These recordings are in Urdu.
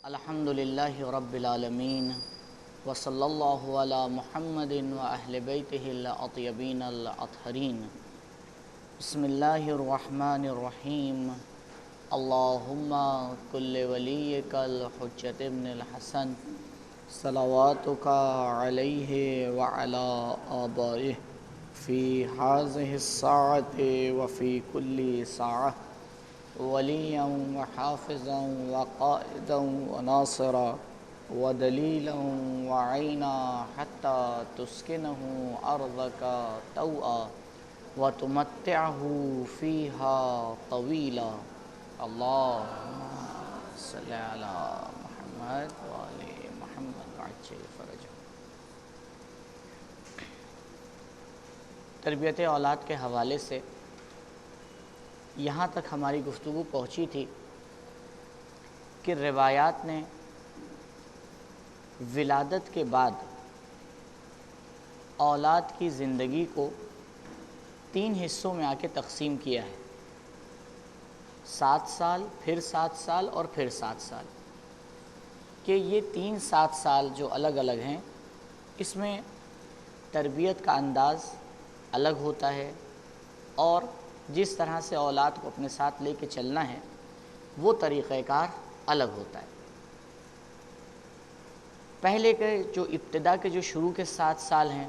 الحمدللہ رب العالمین وصلی اللہ علی محمد و اہل بیتہ الاطیبین الاطہرین۔ بسم اللہ الرحمن الرحیم۔ اللہم کل ولیک الحجۃ ابن الحسن صلواتک علیہ وعلی آبائہ فی ہذہ الساعۃ وفی کل ساعۃ ولیاً وحافظاً وقائداً وناصرا ودلیلا وعینا حتی تسکنہ ارضک طوعا وتمتعہ فیہا طویلا۔ اللہم صلی علی محمد وآل محمد وعجل فرجہ۔ تربیت اولاد کے حوالے سے یہاں تک ہماری گفتگو پہنچی تھی کہ روایات نے ولادت کے بعد اولاد کی زندگی کو 3 حصوں میں آ کے تقسیم کیا ہے، 7 سال، پھر 7 سال اور پھر 7 سال، کہ یہ 3-7 سال جو الگ الگ ہیں، اس میں تربیت کا انداز الگ ہوتا ہے اور جس طرح سے اولاد کو اپنے ساتھ لے کے چلنا ہے وہ طریقہ کار الگ ہوتا ہے۔ پہلے کے جو ابتدا کے جو شروع کے 7 سال ہیں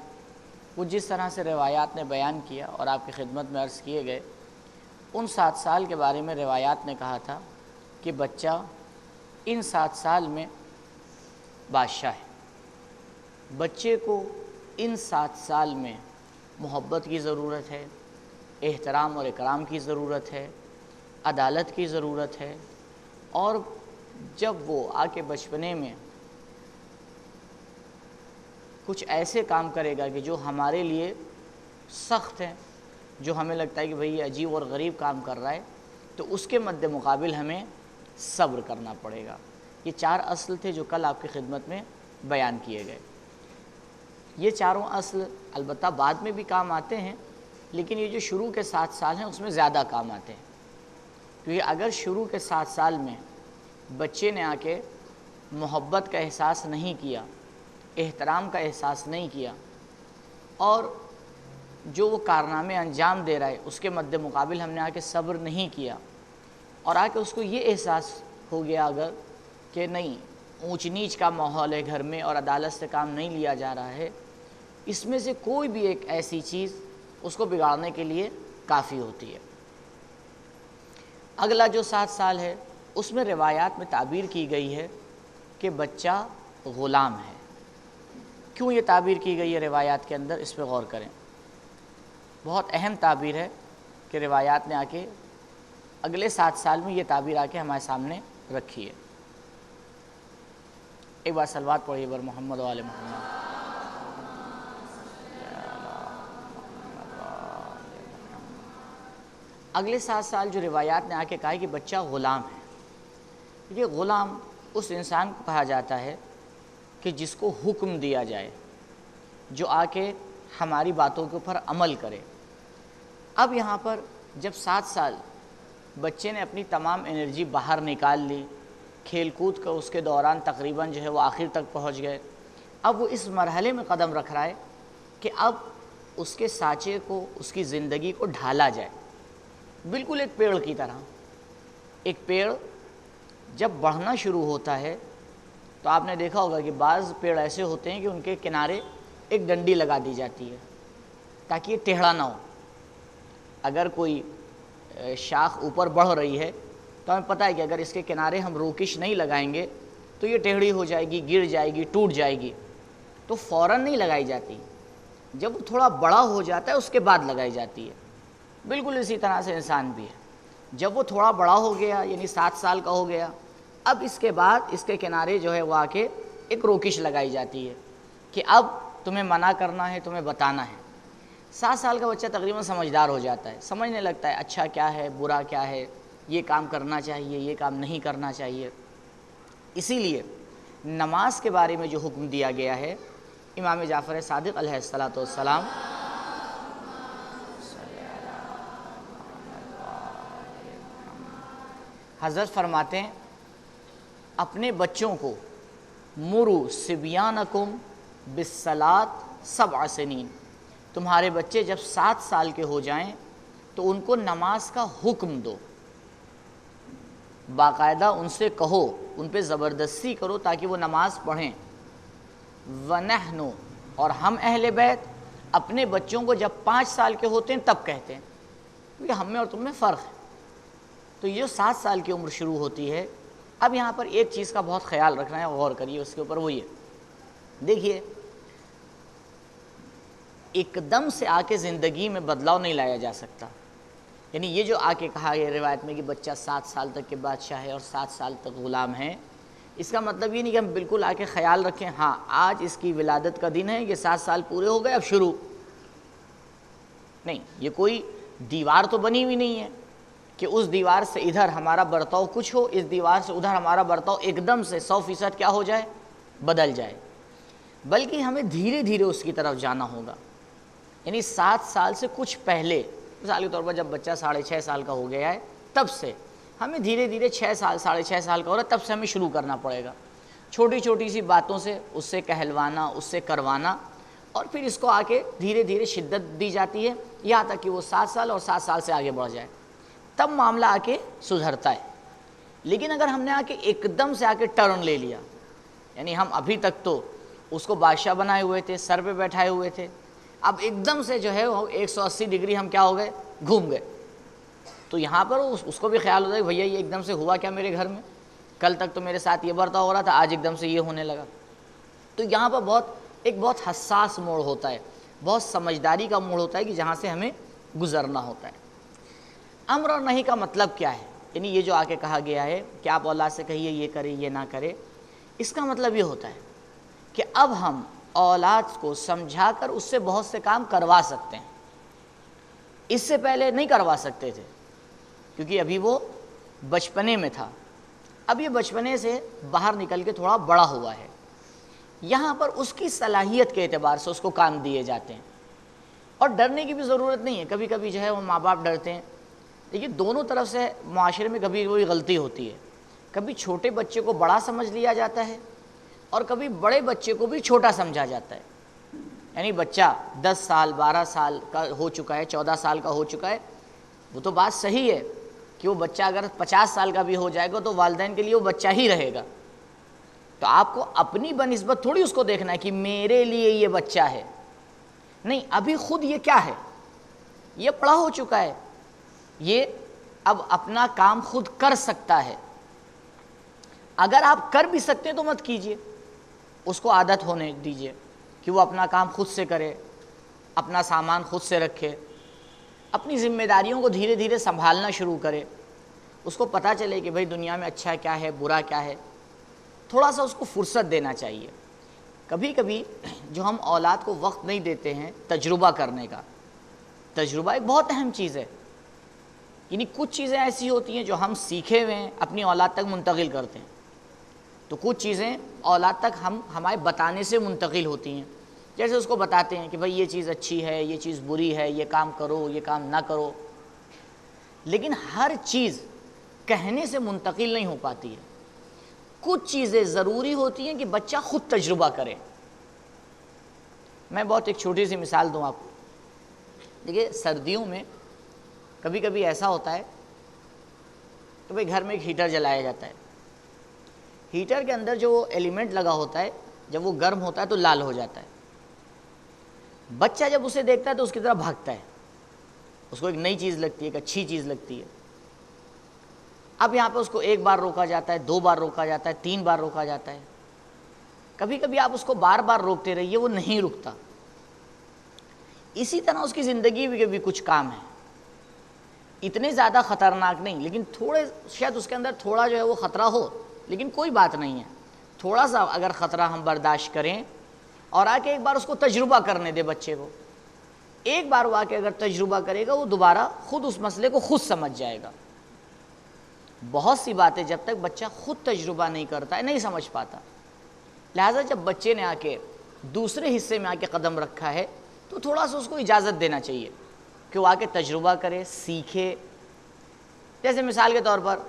وہ جس طرح سے روایات نے بیان کیا اور آپ کی خدمت میں عرض کیے گئے، ان 7 سال کے بارے میں روایات نے کہا تھا کہ بچہ ان 7 سال میں بادشاہ ہے۔ بچے کو ان 7 سال میں محبت کی ضرورت ہے، احترام اور اکرام کی ضرورت ہے، عدالت کی ضرورت ہے، اور جب وہ آ کے بچپنے میں کچھ ایسے کام کرے گا کہ جو ہمارے لیے سخت ہیں، جو ہمیں لگتا ہے کہ بھئی یہ عجیب اور غریب کام کر رہا ہے، تو اس کے مد مقابل ہمیں صبر کرنا پڑے گا۔ یہ 4 اصل تھے جو کل آپ کی خدمت میں بیان کیے گئے۔ یہ چاروں اصل البتہ بعد میں بھی کام آتے ہیں، لیکن یہ جو شروع کے 7 سال ہیں اس میں زیادہ کام آتے ہیں، کیونکہ اگر شروع کے 7 سال میں بچے نے آ کے محبت کا احساس نہیں کیا، احترام کا احساس نہیں کیا، اور جو وہ کارنامے انجام دے رہا ہے اس کے مد مقابل ہم نے آ کے صبر نہیں کیا، اور آ کے اس کو یہ احساس ہو گیا اگر کہ نہیں اونچ نیچ کا ماحول ہے گھر میں اور عدالت سے کام نہیں لیا جا رہا ہے، اس میں سے کوئی بھی ایک ایسی چیز اس کو بگاڑنے کے لیے کافی ہوتی ہے۔ اگلا جو 7 سال ہے اس میں روایات میں تعبیر کی گئی ہے کہ بچہ غلام ہے۔ کیوں یہ تعبیر کی گئی ہے روایات کے اندر، اس پہ غور کریں۔ بہت اہم تعبیر ہے کہ روایات نے آ کے اگلے 7 سال میں یہ تعبیر آ کے ہمارے سامنے رکھی ہے۔ ایک بار صلوات پڑھیے بر محمد و آل محمد۔ اگلے 7 سال جو روایات نے آ کے کہا کہ بچہ غلام ہے۔ یہ غلام اس انسان کو کہا جاتا ہے کہ جس کو حکم دیا جائے، جو آ کے ہماری باتوں کے اوپر عمل کرے۔ اب یہاں پر جب 7 سال بچے نے اپنی تمام انرجی باہر نکال لی، کھیل کود کا اس کے دوران تقریباً جو ہے وہ آخر تک پہنچ گئے، اب وہ اس مرحلے میں قدم رکھ رہا ہے کہ اب اس کے سانچے کو، اس کی زندگی کو ڈھالا جائے، بالکل ایک پیڑ کی طرح۔ ایک پیڑ جب بڑھنا شروع ہوتا ہے تو آپ نے دیکھا ہوگا کہ بعض پیڑ ایسے ہوتے ہیں کہ ان کے کنارے ایک ڈنڈی لگا دی جاتی ہے تاکہ یہ ٹیڑھا نہ ہو۔ اگر کوئی شاخ اوپر بڑھ رہی ہے تو ہمیں پتہ ہے کہ اگر اس کے کنارے ہم روکش نہیں لگائیں گے تو یہ ٹیڑھی ہو جائے گی، گر جائے گی، ٹوٹ جائے گی، تو فوراً نہیں لگائی جاتی، جب وہ تھوڑا بڑا ہو جاتا ہے اس کے بعد لگائی جاتی ہے۔ بالکل اسی طرح سے انسان بھی ہے، جب وہ تھوڑا بڑا ہو گیا یعنی 7 سال کا ہو گیا، اب اس کے بعد اس کے کنارے جو ہے وہ آ کے ایک روکش لگائی جاتی ہے کہ اب تمہیں منع کرنا ہے، تمہیں بتانا ہے۔ 7 سال کا بچہ تقریباً سمجھدار ہو جاتا ہے، سمجھنے لگتا ہے اچھا کیا ہے، برا کیا ہے، یہ کام کرنا چاہیے، یہ کام نہیں کرنا چاہیے۔ اسی لیے نماز کے بارے میں جو حکم دیا گیا ہے، امام جعفر صادق علیہ السلام حضرت فرماتے ہیں اپنے بچوں کو مرو صبیانکم بالصلاۃ 7 سنین، تمہارے بچے جب 7 سال کے ہو جائیں تو ان کو نماز کا حکم دو، باقاعدہ ان سے کہو، ان پہ زبردستی کرو تاکہ وہ نماز پڑھیں۔ وَنَحْنُ، اور ہم اہل بیت اپنے بچوں کو جب 5 سال کے ہوتے ہیں تب کہتے ہیں، کیونکہ ہم میں اور تم میں فرق ہے۔ تو یہ جو 7 سال کی عمر شروع ہوتی ہے، اب یہاں پر ایک چیز کا بہت خیال رکھنا ہے، غور کریے اس کے اوپر، وہ یہ دیکھیے، ایک دم سے آ کے زندگی میں بدلاؤ نہیں لایا جا سکتا۔ یعنی یہ جو آ کے کہا گیا روایت میں کہ بچہ 7 سال تک کے بادشاہ ہے اور 7 سال تک غلام ہے، اس کا مطلب یہ نہیں کہ ہم بالکل آ کے خیال رکھیں ہاں آج اس کی ولادت کا دن ہے، یہ 7 سال پورے ہو گئے اب شروع، نہیں، یہ کوئی دیوار تو بنی ہوئی نہیں ہے کہ اس دیوار سے ادھر ہمارا برتاؤ کچھ ہو، اس دیوار سے ادھر ہمارا برتاؤ ایک دم سے 100% کیا ہو جائے، بدل جائے، بلکہ ہمیں دھیرے دھیرے اس کی طرف جانا ہوگا۔ یعنی 7 سال سے کچھ پہلے، مثال کے طور پر جب بچہ 6.5 سال کا ہو گیا ہے تب سے ہمیں دھیرے دھیرے 6 سال 6.5 سال کا ہو رہا ہے تب سے ہمیں شروع کرنا پڑے گا، چھوٹی چھوٹی سی باتوں سے اس سے کہلوانا، اس سے کروانا، اور پھر اس کو آ کے دھیرے دھیرے شدت دی جاتی ہے یہاں تک کہ وہ 7 سال اور 7 سال سے آگے بڑھ جائے، تب معاملہ آ کے سدھرتا ہے۔ لیکن اگر ہم نے آ کے ایک دم سے آ کے ٹرن لے لیا، یعنی ہم ابھی تک تو اس کو بادشاہ بنائے ہوئے تھے، سر پہ بیٹھائے ہوئے تھے، اب ایک دم سے جو ہے وہ 180 ڈگری ہم کیا ہو گئے، گھوم گئے، تو یہاں پر اس کو بھی خیال ہوتا ہے کہ بھیا یہ ایک دم سے ہوا کیا میرے گھر میں، کل تک تو میرے ساتھ یہ برتاؤ ہو رہا تھا، آج ایک دم سے یہ ہونے لگا۔ تو یہاں پر بہت حساس موڑ ہوتا ہے، بہت سمجھداری کا موڑ ہوتا ہے کہ جہاں سے ہمیں گزرنا ہوتا ہے۔ امر اور نہیں کا مطلب کیا ہے؟ یعنی یہ جو آ کے کہا گیا ہے کہ آپ اولاد سے کہیے یہ کرے یہ نہ کرے، اس کا مطلب یہ ہوتا ہے کہ اب ہم اولاد کو سمجھا کر اس سے بہت سے کام کروا سکتے ہیں، اس سے پہلے نہیں کروا سکتے تھے کیونکہ ابھی وہ بچپنے میں تھا، اب یہ بچپنے سے باہر نکل کے تھوڑا بڑا ہوا ہے، یہاں پر اس کی صلاحیت کے اعتبار سے اس کو کام دیے جاتے ہیں، اور ڈرنے کی بھی ضرورت نہیں ہے۔ کبھی کبھی جو ہے وہ ماں باپ ڈرتے ہیں، لیکن دونوں طرف سے معاشرے میں کبھی کوئی غلطی ہوتی ہے، کبھی چھوٹے بچے کو بڑا سمجھ لیا جاتا ہے اور کبھی بڑے بچے کو بھی چھوٹا سمجھا جاتا ہے۔ یعنی بچہ 10 سال 12 سال کا ہو چکا ہے، 14 سال کا ہو چکا ہے، وہ تو بات صحیح ہے کہ وہ بچہ اگر 50 سال کا بھی ہو جائے گا تو والدین کے لیے وہ بچہ ہی رہے گا، تو آپ کو اپنی بنسبت تھوڑی اس کو دیکھنا ہے کہ میرے لیے یہ بچہ ہے، نہیں، ابھی خود یہ کیا ہے، یہ بڑا ہو چکا ہے، یہ اب اپنا کام خود کر سکتا ہے۔ اگر آپ کر بھی سکتے ہیں تو مت کیجیے، اس کو عادت ہونے دیجیے کہ وہ اپنا کام خود سے کرے، اپنا سامان خود سے رکھے، اپنی ذمہ داریوں کو دھیرے دھیرے سنبھالنا شروع کرے، اس کو پتہ چلے کہ بھئی دنیا میں اچھا کیا ہے برا کیا ہے، تھوڑا سا اس کو فرصت دینا چاہیے۔ کبھی کبھی جو ہم اولاد کو وقت نہیں دیتے ہیں تجربہ کرنے کا، تجربہ ایک بہت اہم چیز ہے، یعنی کچھ چیزیں ایسی ہوتی ہیں جو ہم سیکھے ہوئے ہیں اپنی اولاد تک منتقل کرتے ہیں، تو کچھ چیزیں اولاد تک ہمارے بتانے سے منتقل ہوتی ہیں، جیسے اس کو بتاتے ہیں کہ بھئی یہ چیز اچھی ہے، یہ چیز بری ہے، یہ کام کرو یہ کام نہ کرو، لیکن ہر چیز کہنے سے منتقل نہیں ہو پاتی ہے، کچھ چیزیں ضروری ہوتی ہیں کہ بچہ خود تجربہ کرے۔ میں بہت ایک چھوٹی سی مثال دوں آپ کو، دیکھیے سردیوں میں کبھی کبھی ایسا ہوتا ہے کہ بھئی گھر میں ایک ہیٹر جلایا جاتا ہے، ہیٹر کے اندر جو ایلیمنٹ لگا ہوتا ہے جب وہ گرم ہوتا ہے تو لال ہو جاتا ہے، بچہ جب اسے دیکھتا ہے تو اس کی طرف بھاگتا ہے، اس کو ایک نئی چیز لگتی ہے، ایک اچھی چیز لگتی ہے۔ اب یہاں پہ اس کو 1 بار روکا جاتا ہے، 2 بار روکا جاتا ہے، 3 بار روکا جاتا ہے، کبھی کبھی آپ اس کو بار بار روکتے رہیے وہ نہیں رکتا۔ اسی طرح اس کی زندگی میں بھی کچھ کام ہیں، اتنے زیادہ خطرناک نہیں، لیکن تھوڑے شاید اس کے اندر تھوڑا جو ہے وہ خطرہ ہو، لیکن کوئی بات نہیں ہے، تھوڑا سا اگر خطرہ ہم برداشت کریں اور آ کے ایک بار اس کو تجربہ کرنے دے بچے کو، ایک بار وہ آ کے اگر تجربہ کرے گا وہ دوبارہ خود اس مسئلے کو خود سمجھ جائے گا۔ بہت سی باتیں جب تک بچہ خود تجربہ نہیں کرتا ہے نہیں سمجھ پاتا، لہٰذا جب بچے نے آ کے دوسرے حصے میں آ کے قدم رکھا ہے تو تھوڑا سا اس کو اجازت دینا چاہیے کہ وہ آ کے تجربہ کرے، سیکھے۔ جیسے مثال کے طور پر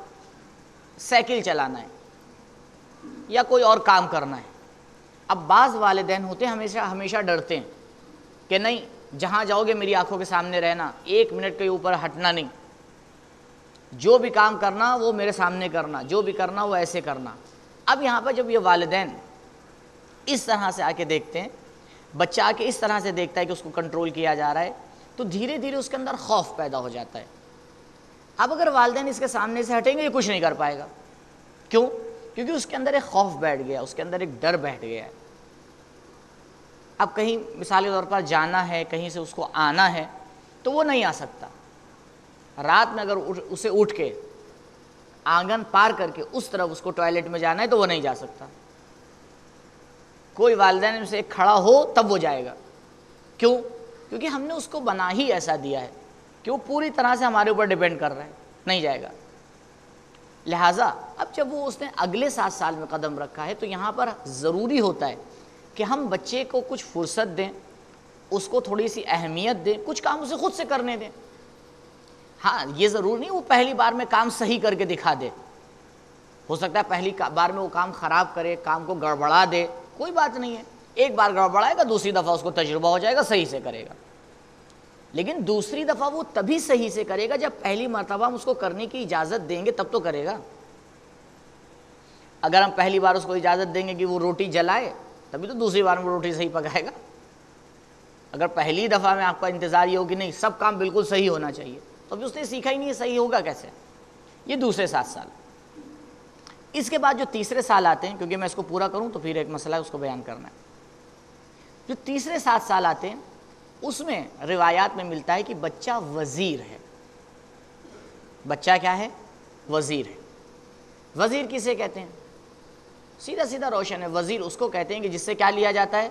سائیکل چلانا ہے، یا کوئی اور کام کرنا ہے۔ اب بعض والدین ہوتے ہیں ہمیشہ ڈرتے ہیں کہ نہیں، جہاں جاؤ گے میری آنکھوں کے سامنے رہنا، 1 منٹ کے اوپر ہٹنا نہیں، جو بھی کام کرنا وہ میرے سامنے کرنا، جو بھی کرنا وہ ایسے کرنا۔ اب یہاں پر جب یہ والدین اس طرح سے آ کے دیکھتے ہیں، بچہ آ کے اس طرح سے دیکھتا ہے کہ اس کو کنٹرول کیا جا رہا ہے، تو دھیرے دھیرے اس کے اندر خوف پیدا ہو جاتا ہے۔ اب اگر والدین اس کے سامنے سے ہٹیں گے، یہ کچھ نہیں کر پائے گا۔ کیوں؟ کیونکہ اس کے اندر ایک خوف بیٹھ گیا، اس کے اندر ایک ڈر بیٹھ گیا ہے۔ اب کہیں مثال کے طور پر جانا ہے، کہیں سے اس کو آنا ہے، تو وہ نہیں آ سکتا۔ رات میں اگر اسے اٹھ کے آنگن پار کر کے اس طرف اس کو ٹوائلٹ میں جانا ہے تو وہ نہیں جا سکتا۔ کوئی والدین میں سے ایک کھڑا ہو تب وہ جائے گا۔ کیوں؟ کیونکہ ہم نے اس کو بنا ہی ایسا دیا ہے کہ وہ پوری طرح سے ہمارے اوپر ڈیپینڈ کر رہا ہے، نہیں جائے گا۔ لہٰذا اب جب وہ اس نے اگلے 7 سال میں قدم رکھا ہے تو یہاں پر ضروری ہوتا ہے کہ ہم بچے کو کچھ فرصت دیں، اس کو تھوڑی سی اہمیت دیں، کچھ کام اسے خود سے کرنے دیں۔ ہاں، یہ ضرور نہیں وہ پہلی بار میں کام صحیح کر کے دکھا دے، ہو سکتا ہے پہلی بار میں وہ کام خراب کرے، کام کو گڑبڑا دے، کوئی بات نہیں ہے، ایک بار گڑبڑائے گا، دوسری دفعہ اس کو تجربہ ہو جائے گا، صحیح سے کرے گا۔ لیکن دوسری دفعہ وہ تبھی صحیح سے کرے گا جب پہلی مرتبہ ہم اس کو کرنے کی اجازت دیں گے، تب تو کرے گا۔ اگر ہم پہلی بار اس کو اجازت دیں گے کہ وہ روٹی جلائے، تبھی تو دوسری بار میں روٹی صحیح پکائے گا۔ اگر پہلی دفعہ میں آپ کا انتظار یہ ہو کہ نہیں سب کام بالکل صحیح ہونا چاہیے، تو ابھی اس نے سیکھا ہی نہیں ہے، صحیح ہوگا کیسے؟ یہ دوسرے 7 سال۔ اس کے بعد جو تیسرے سال آتے ہیں، کیونکہ میں اس کو پورا کروں تو پھر ایک مسئلہ ہے اس کو بیان کرنا ہے۔ جو تیسرے 7 سال آتے ہیں اس میں روایات میں ملتا ہے کہ بچہ وزیر ہے۔ بچہ کیا ہے؟ وزیر ہے۔ وزیر کسے کہتے ہیں؟ سیدھا سیدھا روشن ہے، وزیر اس کو کہتے ہیں کہ جس سے کیا لیا جاتا ہے؟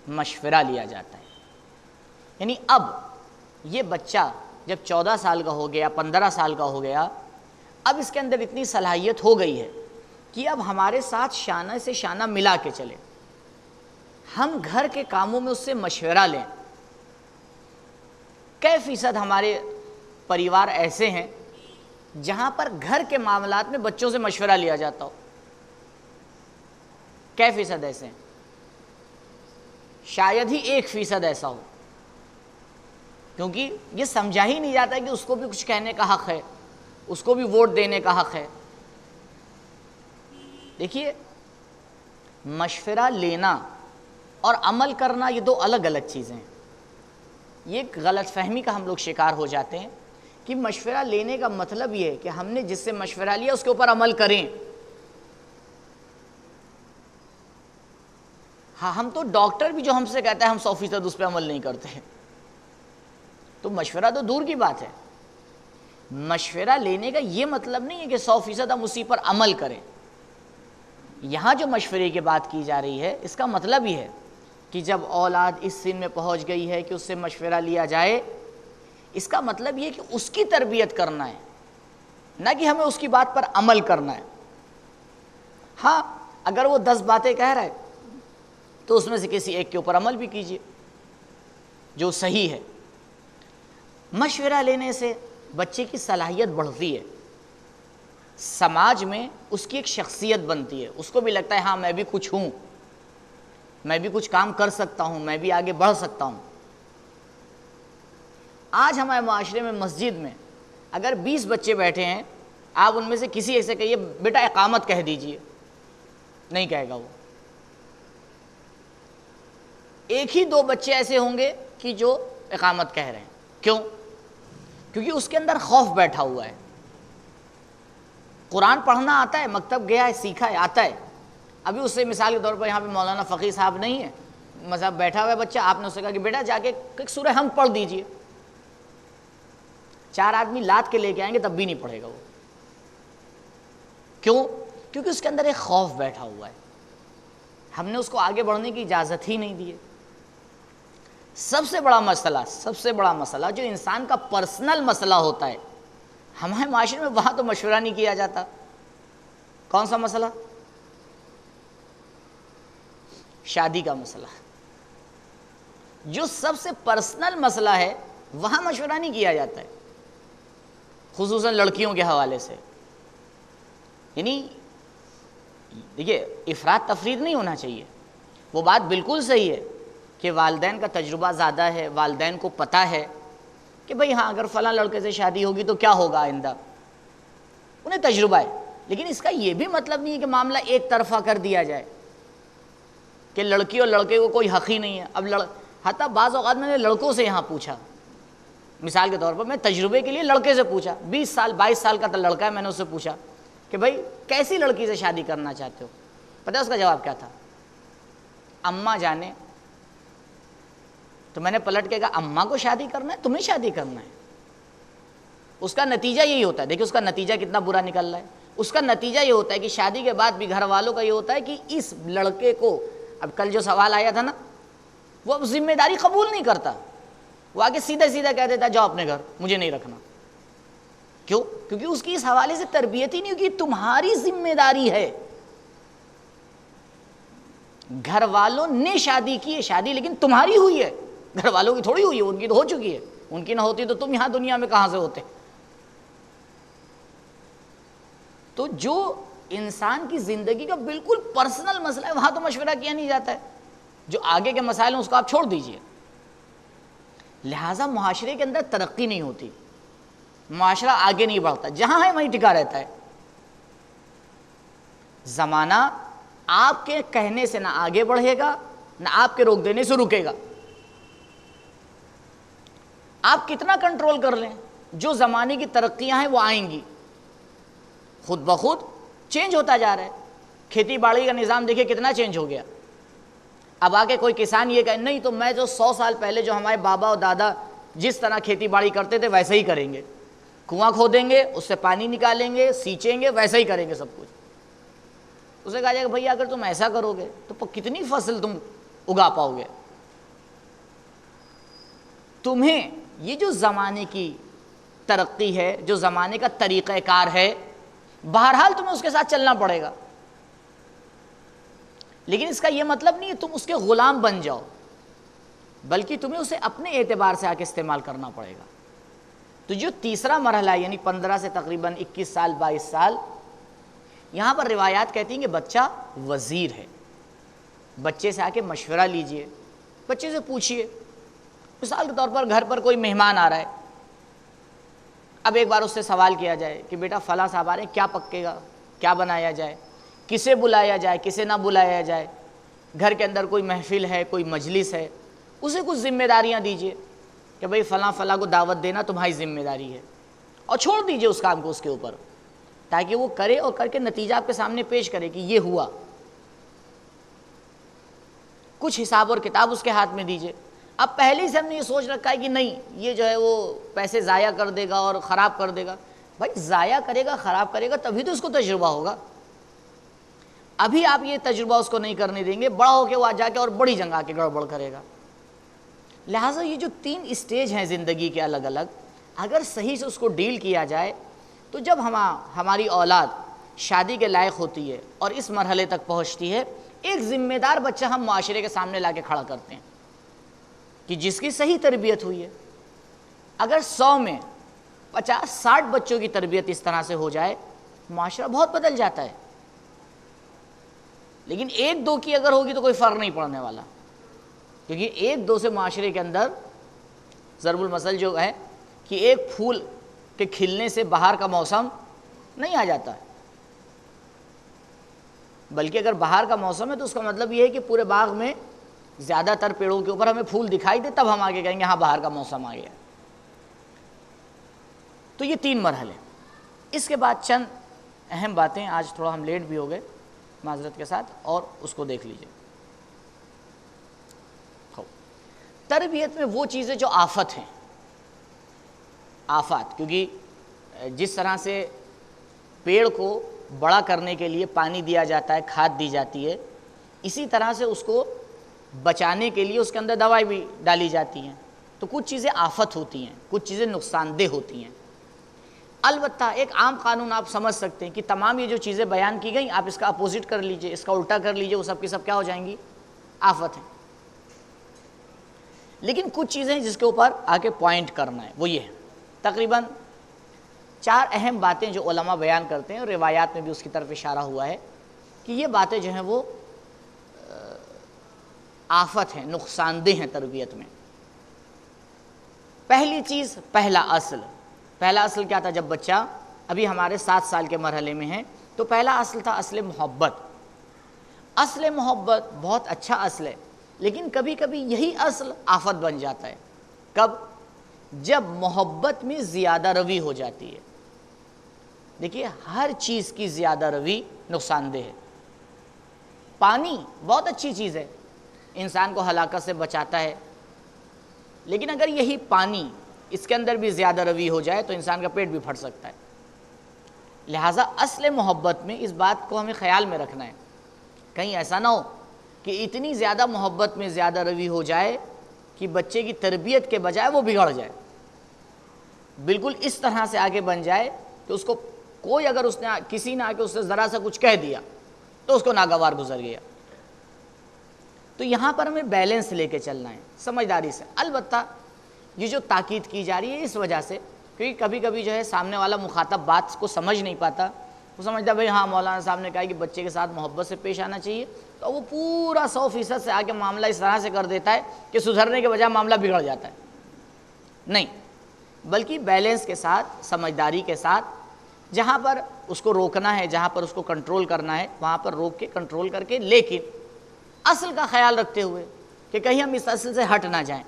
مشورہ لیا جاتا ہے۔ یعنی اب یہ بچہ جب 14 سال کا ہو گیا، 15 سال کا ہو گیا، اب اس کے اندر اتنی صلاحیت ہو گئی ہے کہ اب ہمارے ساتھ شانہ سے شانہ ملا کے چلے، ہم گھر کے کاموں میں اس سے مشورہ لیں۔ کئی فیصد ہمارے پریوار ایسے ہیں جہاں پر گھر کے معاملات میں بچوں سے مشورہ لیا جاتا ہو؟ کئی فیصد ایسے ہیں؟ شاید ہی 1% ایسا ہو، کیونکہ یہ سمجھا ہی نہیں جاتا کہ اس کو بھی کچھ کہنے کا حق ہے، اس کو بھی ووٹ دینے کا حق ہے۔ دیکھیے، مشورہ لینا اور عمل کرنا یہ 2 الگ الگ چیزیں ہیں۔ یہ ایک غلط فہمی کا ہم لوگ شکار ہو جاتے ہیں کہ مشورہ لینے کا مطلب یہ ہے کہ ہم نے جس سے مشورہ لیا اس کے اوپر عمل کریں۔ ہاں، ہم تو ڈاکٹر بھی جو ہم سے کہتا ہے ہم 100% اس پہ عمل نہیں کرتے ہیں، تو مشورہ تو دور کی بات ہے۔ مشورہ لینے کا یہ مطلب نہیں ہے کہ 100% ہم اسی پر عمل کریں۔ یہاں جو مشورے کی بات کی جا رہی ہے اس کا مطلب یہ ہے کہ جب اولاد اس سن میں پہنچ گئی ہے کہ اس سے مشورہ لیا جائے، اس کا مطلب یہ کہ اس کی تربیت کرنا ہے، نہ کہ ہمیں اس کی بات پر عمل کرنا ہے۔ ہاں، اگر وہ 10 باتیں کہہ رہا ہے تو اس میں سے کسی ایک کے اوپر عمل بھی کیجیے جو صحیح ہے۔ مشورہ لینے سے بچے کی صلاحیت بڑھتی ہے، سماج میں اس کی ایک شخصیت بنتی ہے، اس کو بھی لگتا ہے ہاں میں بھی کچھ ہوں، میں بھی کچھ کام کر سکتا ہوں، میں بھی آگے بڑھ سکتا ہوں۔ آج ہمارے معاشرے میں مسجد میں اگر 20 بچے بیٹھے ہیں، آپ ان میں سے کسی ایک سے کہیے بیٹا اقامت کہہ دیجئے، نہیں کہے گا وہ۔ ایک ہی 2 بچے ایسے ہوں گے کہ جو اقامت کہہ رہے ہیں۔ کیوں؟ کیونکہ اس کے اندر خوف بیٹھا ہوا ہے۔ قرآن پڑھنا آتا ہے، مکتب گیا ہے، سیکھا ہے، آتا ہے۔ ابھی اس سے مثال کے طور پر یہاں پہ مولانا فقیہ صاحب نہیں ہے، مذہب بیٹھا ہوا ہے بچہ، آپ نے اس سے کہا کہ بیٹا جا کے سورہ حمد پڑھ دیجئے، 4 آدمی لاد کے لے کے آئیں گے تب بھی نہیں پڑھے گا وہ۔ کیوں؟ کیونکہ اس کے اندر ایک خوف بیٹھا ہوا ہے، ہم نے اس کو آگے بڑھنے کی اجازت ہی نہیں دی ہے۔ سب سے بڑا مسئلہ جو انسان کا پرسنل مسئلہ ہوتا ہے ہمارے معاشرے میں، وہاں تو مشورہ نہیں کیا جاتا۔ کون سا مسئلہ؟ شادی کا مسئلہ۔ جو سب سے پرسنل مسئلہ ہے وہاں مشورہ نہیں کیا جاتا ہے، خصوصاً لڑکیوں کے حوالے سے۔ یعنی دیکھیے افراط تفرید نہیں ہونا چاہیے، وہ بات بالکل صحیح ہے کہ والدین کا تجربہ زیادہ ہے، والدین کو پتہ ہے کہ بھئی ہاں اگر فلاں لڑکے سے شادی ہوگی تو کیا ہوگا آئندہ، انہیں تجربہ ہے، لیکن اس کا یہ بھی مطلب نہیں ہے کہ معاملہ ایک طرفہ کر دیا جائے کہ لڑکی اور لڑکے کو کوئی حق ہی نہیں ہے۔ اب حتیٰ بعض اوقات میں نے لڑکوں سے یہاں پوچھا، مثال کے طور پر میں تجربے کے لیے لڑکے سے پوچھا، 20 سال 22 سال کا لڑکا ہے، میں نے اس سے پوچھا کہ بھائی کیسی لڑکی سے شادی کرنا چاہتے ہو؟ پتہ ہے اس کا جواب کیا تھا؟ اماں جانے۔ تو میں نے پلٹ کے کہا اماں کو شادی کرنا ہے، تمہیں شادی کرنا ہے؟ اس کا نتیجہ یہی ہوتا ہے، دیکھیں اس کا نتیجہ کتنا برا نکل رہا ہے۔ اس کا نتیجہ یہ ہوتا ہے کہ شادی کے بعد بھی گھر والوں کا یہ ہوتا ہے کہ اس لڑکے کو، اب کل جو سوال آیا تھا نا، وہ اب ذمہ داری قبول نہیں کرتا، وہ آگے سیدھا سیدھا کہہ دیتا جاؤ اپنے گھر، مجھے نہیں رکھنا۔ کیوں؟ کیونکہ اس کی اس حوالے سے تربیت ہی نہیں ہوگی، تمہاری ذمہ داری ہے۔ گھر والوں نے شادی کی ہے، شادی لیکن تمہاری ہوئی ہے، گھر والوں کی تھوڑی ہوئی ہے، ان کی تو ہو چکی ہے، ان کی نہ ہوتی تو تم یہاں دنیا میں کہاں سے ہوتے؟ تو جو انسان کی زندگی کا بالکل پرسنل مسئلہ ہے وہاں تو مشورہ کیا نہیں جاتا ہے، جو آگے کے مسائل ہیں اس کو آپ چھوڑ دیجئے۔ لہٰذا معاشرے کے اندر ترقی نہیں ہوتی، معاشرہ آگے نہیں بڑھتا، جہاں ہے وہیں ٹکا رہتا ہے۔ زمانہ آپ کے کہنے سے نہ آگے بڑھے گا، نہ آپ کے روک دینے سے رکے گا۔ آپ کتنا کنٹرول کر لیں، جو زمانے کی ترقیاں ہیں وہ آئیں گی، خود بخود چینج ہوتا جا رہا ہے۔ کھیتی باڑی کا نظام دیکھیں کتنا چینج ہو گیا۔ اب آ کے کوئی کسان یہ کہے نہیں تو میں جو 100 سال پہلے جو ہمارے بابا اور دادا جس طرح کھیتی باڑی کرتے تھے ویسے ہی کریں گے، کنواں کھودیں گے، اس سے پانی نکالیں گے، سینچیں گے، ویسے ہی کریں گے سب کچھ۔ اسے کہا جائے کہ بھئی اگر تم ایسا کرو گے تو کتنی فصل تم اگا پاؤ گے؟ تمہیں یہ جو زمانے کی ترقی ہے، جو زمانے کا طریقہ کار ہے، بہرحال تمہیں اس کے ساتھ چلنا پڑے گا، لیکن اس کا یہ مطلب نہیں ہے تم اس کے غلام بن جاؤ، بلکہ تمہیں اسے اپنے اعتبار سے آ کے استعمال کرنا پڑے گا۔ تو جو تیسرا مرحلہ ہے یعنی 15 سے تقریباً 21 سال 22 سال، یہاں پر روایات کہتی ہیں کہ بچہ وزیر ہے۔ بچے سے آ کے مشورہ لیجئے، بچے سے پوچھئے۔ مثال کے طور پر گھر پر کوئی مہمان آ رہا ہے، اب ایک بار اس سے سوال کیا جائے کہ بیٹا فلاں صاحب آ رہے ہیں، کیا پکے گا، کیا بنایا جائے، کسے بلایا جائے، کسے نہ بلایا جائے، گھر کے اندر کوئی محفل ہے، کوئی مجلس ہے، اسے کچھ ذمہ داریاں دیجئے کہ بھئی فلاں فلاں کو دعوت دینا تمہاری ذمہ داری ہے، اور چھوڑ دیجئے اس کام کو اس کے اوپر، تاکہ وہ کرے اور کر کے نتیجہ آپ کے سامنے پیش کرے کہ یہ ہوا۔ کچھ حساب اور کتاب اس کے ہاتھ میں دیجئے۔ اب پہلے سے ہم نے یہ سوچ رکھا ہے کہ نہیں یہ جو ہے وہ پیسے ضائع کر دے گا اور خراب کر دے گا، بھائی ضائع کرے گا خراب کرے گا تبھی تو اس کو تجربہ ہوگا۔ ابھی آپ یہ تجربہ اس کو نہیں کرنے دیں گے، بڑا ہو کے وہ آ جا کے اور بڑی جنگ آ کے گڑبڑ کرے گا۔ لہٰذا یہ جو 3 اسٹیج ہیں زندگی کے الگ الگ، اگر صحیح سے اس کو ڈیل کیا جائے تو جب ہماری اولاد شادی کے لائق ہوتی ہے اور اس مرحلے تک پہنچتی ہے، ایک ذمہ دار بچہ ہم معاشرے کے سامنے لا کے کھڑا کرتے ہیں کہ جس کی صحیح تربیت ہوئی ہے۔ اگر 100 میں 50-60 بچوں کی تربیت اس طرح سے ہو جائے، معاشرہ بہت بدل جاتا ہے۔ لیکن 1-2 کی اگر ہوگی تو کوئی فرق نہیں پڑنے والا، کیونکہ 1-2 سے معاشرے کے اندر ضرب المثل جو ہے کہ ایک پھول کے کھلنے سے بہار کا موسم نہیں آ جاتا ہے، بلکہ اگر بہار کا موسم ہے تو اس کا مطلب یہ ہے کہ پورے باغ میں زیادہ تر پیڑوں کے اوپر ہمیں پھول دکھائی دے، تب ہم آگے کہیں گے ہاں بہار کا موسم آ گیا۔ تو یہ 3 مرحلے۔ اس کے بعد چند اہم باتیں، آج تھوڑا ہم لیٹ بھی ہو گئے معذرت کے ساتھ، اور اس کو دیکھ لیجئے۔ تربیت میں وہ چیزیں جو آفت ہیں، آفات، کیونکہ جس طرح سے پیڑ کو بڑا کرنے کے لیے پانی دیا جاتا ہے، کھاد دی جاتی ہے، اسی طرح سے اس کو بچانے کے لیے اس کے اندر دوائی بھی ڈالی جاتی ہیں۔ تو کچھ چیزیں آفت ہوتی ہیں، کچھ چیزیں نقصان دہ ہوتی ہیں۔ البتہ ایک عام قانون آپ سمجھ سکتے ہیں کہ تمام یہ جو چیزیں بیان کی گئیں، آپ اس کا اپوزٹ کر لیجئے، اس کا الٹا کر لیجئے، وہ سب کی سب کیا ہو جائیں گی؟ آفت ہیں۔ لیکن کچھ چیزیں ہیں جس کے اوپر آ کے پوائنٹ کرنا ہے، وہ یہ ہے تقریباً 4 اہم باتیں جو علماء بیان کرتے ہیں اور روایات میں بھی اس کی طرف اشارہ ہوا ہے۔ کہ یہ باتیں جو ہیں وہ آفت ہیں، نقصان دہ ہیں تربیت میں۔ پہلی چیز، پہلا اصل کیا تھا؟ جب بچہ ابھی ہمارے 7 سال کے مرحلے میں ہے تو پہلا اصل تھا اصل محبت۔ اصل محبت بہت اچھا اصل ہے، لیکن کبھی کبھی یہی اصل آفت بن جاتا ہے۔ کب؟ جب محبت میں زیادہ روی ہو جاتی ہے۔ دیکھیے، ہر چیز کی زیادہ روی نقصان دہ ہے۔ پانی بہت اچھی چیز ہے، انسان کو ہلاکت سے بچاتا ہے، لیکن اگر یہی پانی اس کے اندر بھی زیادہ روی ہو جائے تو انسان کا پیٹ بھی پھٹ سکتا ہے۔ لہٰذا اصل محبت میں اس بات کو ہمیں خیال میں رکھنا ہے، کہیں ایسا نہ ہو کہ اتنی زیادہ محبت میں زیادہ روی ہو جائے کہ بچے کی تربیت کے بجائے وہ بگڑ جائے، بالکل اس طرح سے آگے بن جائے کہ اس کو کوئی اگر اس نے کسی نے آ کے اس سے ذرا سا کچھ کہہ دیا تو اس کو ناگوار گزر گیا۔ تو یہاں پر ہمیں بیلنس لے کے چلنا ہے، سمجھداری سے۔ البتہ یہ جو تاکید کی جا رہی ہے اس وجہ سے کیونکہ کبھی کبھی جو ہے سامنے والا مخاطب بات کو سمجھ نہیں پاتا، وہ سمجھتا بھئی ہاں مولانا صاحب نے کہا کہ بچے کے ساتھ محبت سے پیش آنا چاہیے، تو وہ پورا 100% سے آگے معاملہ اس طرح سے کر دیتا ہے کہ سدھرنے کے بجائے معاملہ بگڑ جاتا ہے۔ نہیں، بلکہ بیلنس کے ساتھ، سمجھداری کے ساتھ، جہاں پر اس کو روکنا ہے، جہاں پر اس کو کنٹرول کرنا ہے وہاں پر روک کے کنٹرول کر کے، لیکن اصل کا خیال رکھتے ہوئے کہ کہیں ہم اس اصل سے ہٹ نہ جائیں۔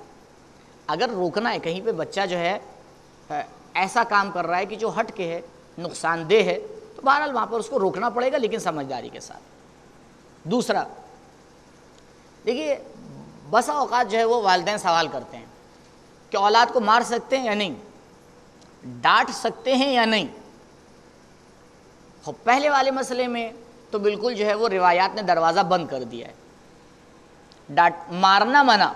اگر روکنا ہے، کہیں پہ بچہ جو ہے ایسا کام کر رہا ہے کہ جو ہٹ کے ہے، نقصان دہ ہے، تو بہرحال وہاں پر اس کو روکنا پڑے گا، لیکن سمجھداری کے ساتھ۔ دوسرا، دیکھیے بسا اوقات جو ہے وہ والدین سوال کرتے ہیں کہ اولاد کو مار سکتے ہیں یا نہیں، ڈانٹ سکتے ہیں یا نہیں۔ پہلے والے مسئلے میں تو بالکل جو ہے وہ روایات نے دروازہ بند کر دیا ہے، مارنا منع۔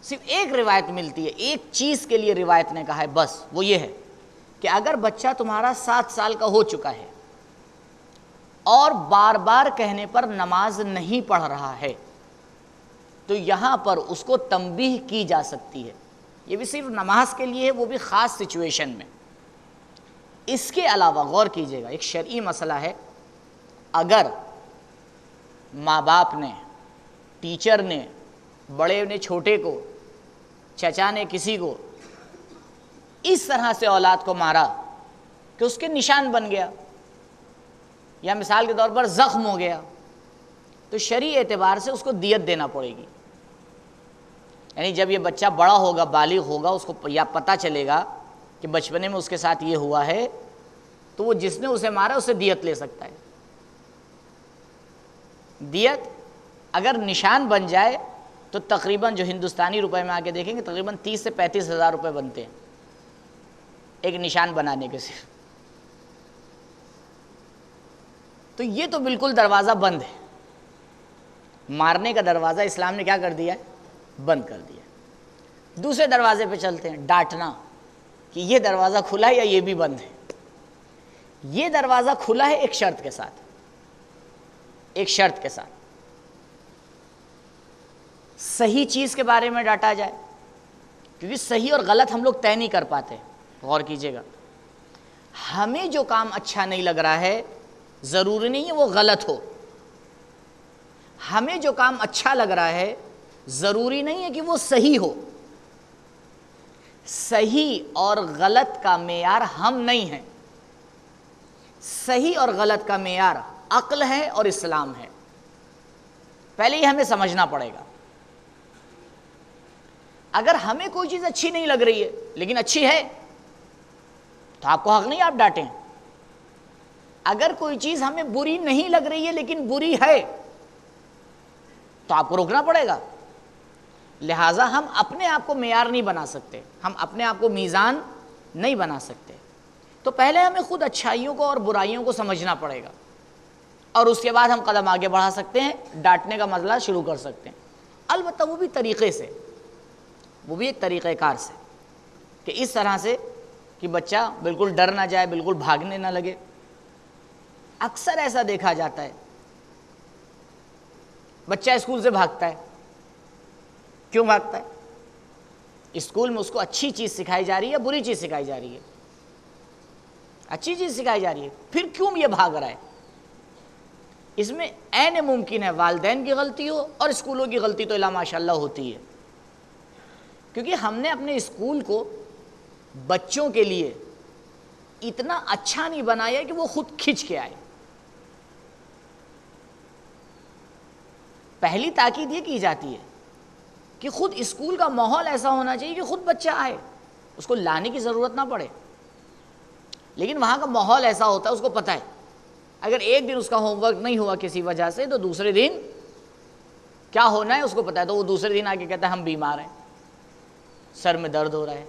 صرف ایک روایت ملتی ہے، ایک چیز کے لیے روایت نے کہا ہے، بس وہ یہ ہے کہ اگر بچہ تمہارا 7 سال کا ہو چکا ہے اور بار بار کہنے پر نماز نہیں پڑھ رہا ہے تو یہاں پر اس کو تنبیہ کی جا سکتی ہے۔ یہ بھی صرف نماز کے لیے ہے، وہ بھی خاص سچویشن میں۔ اس کے علاوہ غور کیجئے گا، ایک شرعی مسئلہ ہے، اگر ماں باپ نے، ٹیچر نے، بڑے نے چھوٹے کو، چچا نے کسی کو اس طرح سے اولاد کو مارا کہ اس کے نشان بن گیا یا مثال کے طور پر زخم ہو گیا، تو شرعی اعتبار سے اس کو دیت دینا پڑے گی۔ یعنی جب یہ بچہ بڑا ہوگا، بالغ ہوگا، اس کو یا پتہ چلے گا کہ بچپنے میں اس کے ساتھ یہ ہوا ہے، تو وہ جس نے اسے مارا اسے دیت لے سکتا ہے۔ دیت اگر نشان بن جائے تو تقریباً جو ہندوستانی روپے میں آ کے دیکھیں گے تقریباً 30 سے 35 ہزار روپے بنتے ہیں ایک نشان بنانے کے صرف۔ تو یہ تو بالکل دروازہ بند ہے، مارنے کا دروازہ اسلام نے کیا کر دیا ہے؟ بند کر دیا۔ دوسرے دروازے پہ چلتے ہیں، ڈانٹنا، کہ یہ دروازہ کھلا ہے یا یہ بھی بند ہے۔ یہ دروازہ کھلا ہے ایک شرط کے ساتھ، ایک شرط کے ساتھ، صحیح چیز کے بارے میں ڈانٹا جائے، کیونکہ صحیح اور غلط ہم لوگ طے نہیں کر پاتے۔ غور کیجئے گا، ہمیں جو کام اچھا نہیں لگ رہا ہے ضروری نہیں ہے وہ غلط ہو، ہمیں جو کام اچھا لگ رہا ہے ضروری نہیں ہے کہ وہ صحیح ہو۔ صحیح اور غلط کا معیار ہم نہیں ہیں، صحیح اور غلط کا معیار عقل ہے اور اسلام ہے۔ پہلے یہ ہمیں سمجھنا پڑے گا۔ اگر ہمیں کوئی چیز اچھی نہیں لگ رہی ہے لیکن اچھی ہے تو آپ کو حق نہیں آپ ڈانٹیں۔ اگر کوئی چیز ہمیں بری نہیں لگ رہی ہے لیکن بری ہے تو آپ کو روکنا پڑے گا۔ لہٰذا ہم اپنے آپ کو معیار نہیں بنا سکتے، ہم اپنے آپ کو میزان نہیں بنا سکتے۔ تو پہلے ہمیں خود اچھائیوں کو اور برائیوں کو سمجھنا پڑے گا، اور اس کے بعد ہم قدم آگے بڑھا سکتے ہیں، ڈانٹنے کا مسئلہ شروع کر سکتے ہیں۔ البتہ وہ بھی طریقے سے، وہ بھی ایک طریقہ کار سے، کہ اس طرح سے کہ بچہ بالکل ڈر نہ جائے، بالکل بھاگنے نہ لگے۔ اکثر ایسا دیکھا جاتا ہے، بچہ اسکول سے بھاگتا ہے۔ کیوں بھاگتا ہے؟ اسکول میں اس کو اچھی چیز سکھائی جا رہی ہے یا بری چیز سکھائی جا رہی ہے؟ اچھی چیز سکھائی جا رہی ہے، پھر کیوں یہ بھاگ رہا ہے؟ اس میں عین ممکن ہے والدین کی غلطی ہو اور اسکولوں کی غلطی تو الا ماشاء اللہ ہوتی ہے، کیونکہ ہم نے اپنے اسکول کو بچوں کے لیے اتنا اچھا نہیں بنایا کہ وہ خود کھنچ کے آئے۔ پہلی تاکید یہ کی جاتی ہے کہ خود اسکول کا ماحول ایسا ہونا چاہیے کہ خود بچہ آئے، اس کو لانے کی ضرورت نہ پڑے، لیکن وہاں کا ماحول ایسا ہوتا ہے، اس کو پتہ ہے اگر ایک دن اس کا ہوم ورک نہیں ہوا کسی وجہ سے تو دوسرے دن کیا ہونا ہے اس کو پتہ ہے، تو وہ دوسرے دن آ کے کہتا ہے ہم بیمار ہیں، سر میں درد ہو رہا ہے،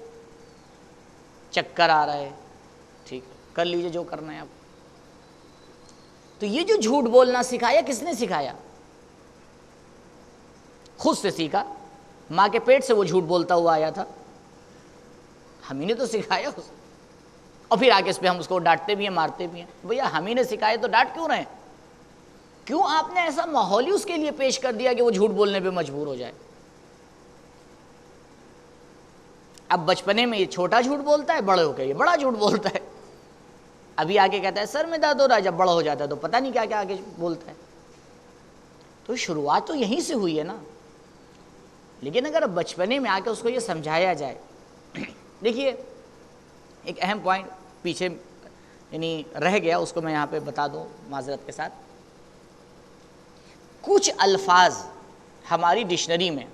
چکر آ رہا ہے، ٹھیک ہے کر لیجئے جو کرنا ہے آپ۔ تو یہ جو جھوٹ بولنا سکھایا کس نے سکھایا؟ خود سے سیکھا، ماں کے پیٹ سے وہ جھوٹ بولتا ہوا آیا تھا، ہم ہی نے تو سکھایا اس، اور پھر آگے اس پہ ہم اس کو ڈانٹتے بھی ہیں مارتے بھی ہیں۔ بھیا ہم ہی نے سکھایا تو ڈانٹ کیوں رہے ہیں؟ کیوں آپ نے ایسا ماحول ہی اس کے لیے پیش کر دیا کہ وہ جھوٹ بولنے پہ مجبور ہو جائے؟ اب بچپنے میں یہ چھوٹا جھوٹ بولتا ہے، بڑے ہو کے یہ بڑا جھوٹ بولتا ہے، ابھی آگے کہتا ہے سر میں درد ہو رہا ہے، جب بڑا ہو جاتا ہے تو پتہ نہیں کیا کیا آگے بولتا ہے۔ تو شروعات تو یہیں سے ہوئی ہے نا، لیکن اگر بچپنے میں آ کے اس کو یہ سمجھایا جائے۔ دیکھیے ایک اہم پوائنٹ پیچھے یعنی رہ گیا، اس کو میں یہاں پہ بتا دوں معذرت کے ساتھ۔ کچھ الفاظ ہماری ڈکشنری میں،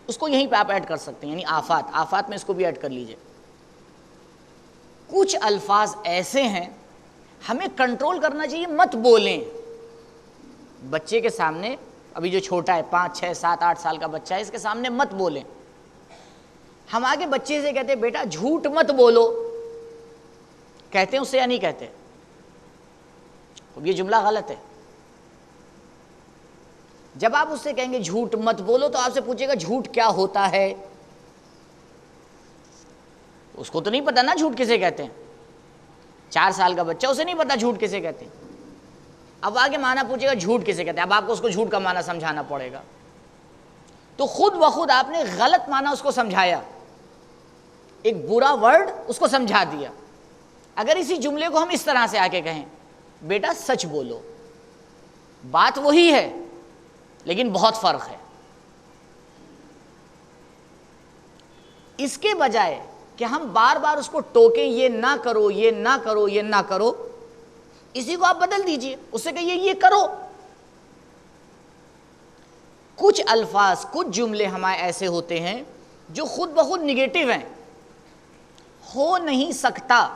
اس کو یہیں پہ آپ ایڈ کر سکتے ہیں، یعنی آفات میں اس کو بھی ایڈ کر لیجئے۔ کچھ الفاظ ایسے ہیں ہمیں کنٹرول کرنا چاہیے، مت بولیں بچے کے سامنے، ابھی جو چھوٹا ہے 5 6 7 8 سال کا بچہ ہے اس کے سامنے مت بولیں۔ ہم آگے بچے سے کہتے ہیں بیٹا جھوٹ مت بولو، کہتے ہیں اس سے یا نہیں کہتے؟ یہ جملہ غلط ہے۔ جب آپ اس سے کہیں گے جھوٹ مت بولو تو آپ سے پوچھے گا جھوٹ کیا ہوتا ہے، اس کو تو نہیں پتا نا جھوٹ کسے کہتے ہیں، 4 سال کا بچہ اسے نہیں پتا جھوٹ کسے کہتے ہیں۔ اب آگے معنی پوچھے گا جھوٹ کسے کہتے ہیں، اب آپ کو اس کو جھوٹ کا معنی سمجھانا پڑے گا، تو خود بخود آپ نے غلط معنی اس کو سمجھایا، ایک برا ورڈ اس کو سمجھا دیا۔ اگر اسی جملے کو ہم اس طرح سے آ کے کہیں بیٹا سچ بولو، بات وہی ہے لیکن بہت فرق ہے، اس کے بجائے کہ ہم بار بار اس کو ٹوکیں یہ نہ کرو یہ نہ کرو یہ نہ کرو، اسی کو آپ بدل دیجئے، اس سے کہیے یہ کرو۔ کچھ الفاظ کچھ جملے ہمارے ایسے ہوتے ہیں جو خود بخود نگیٹو ہیں، ہو نہیں سکتا،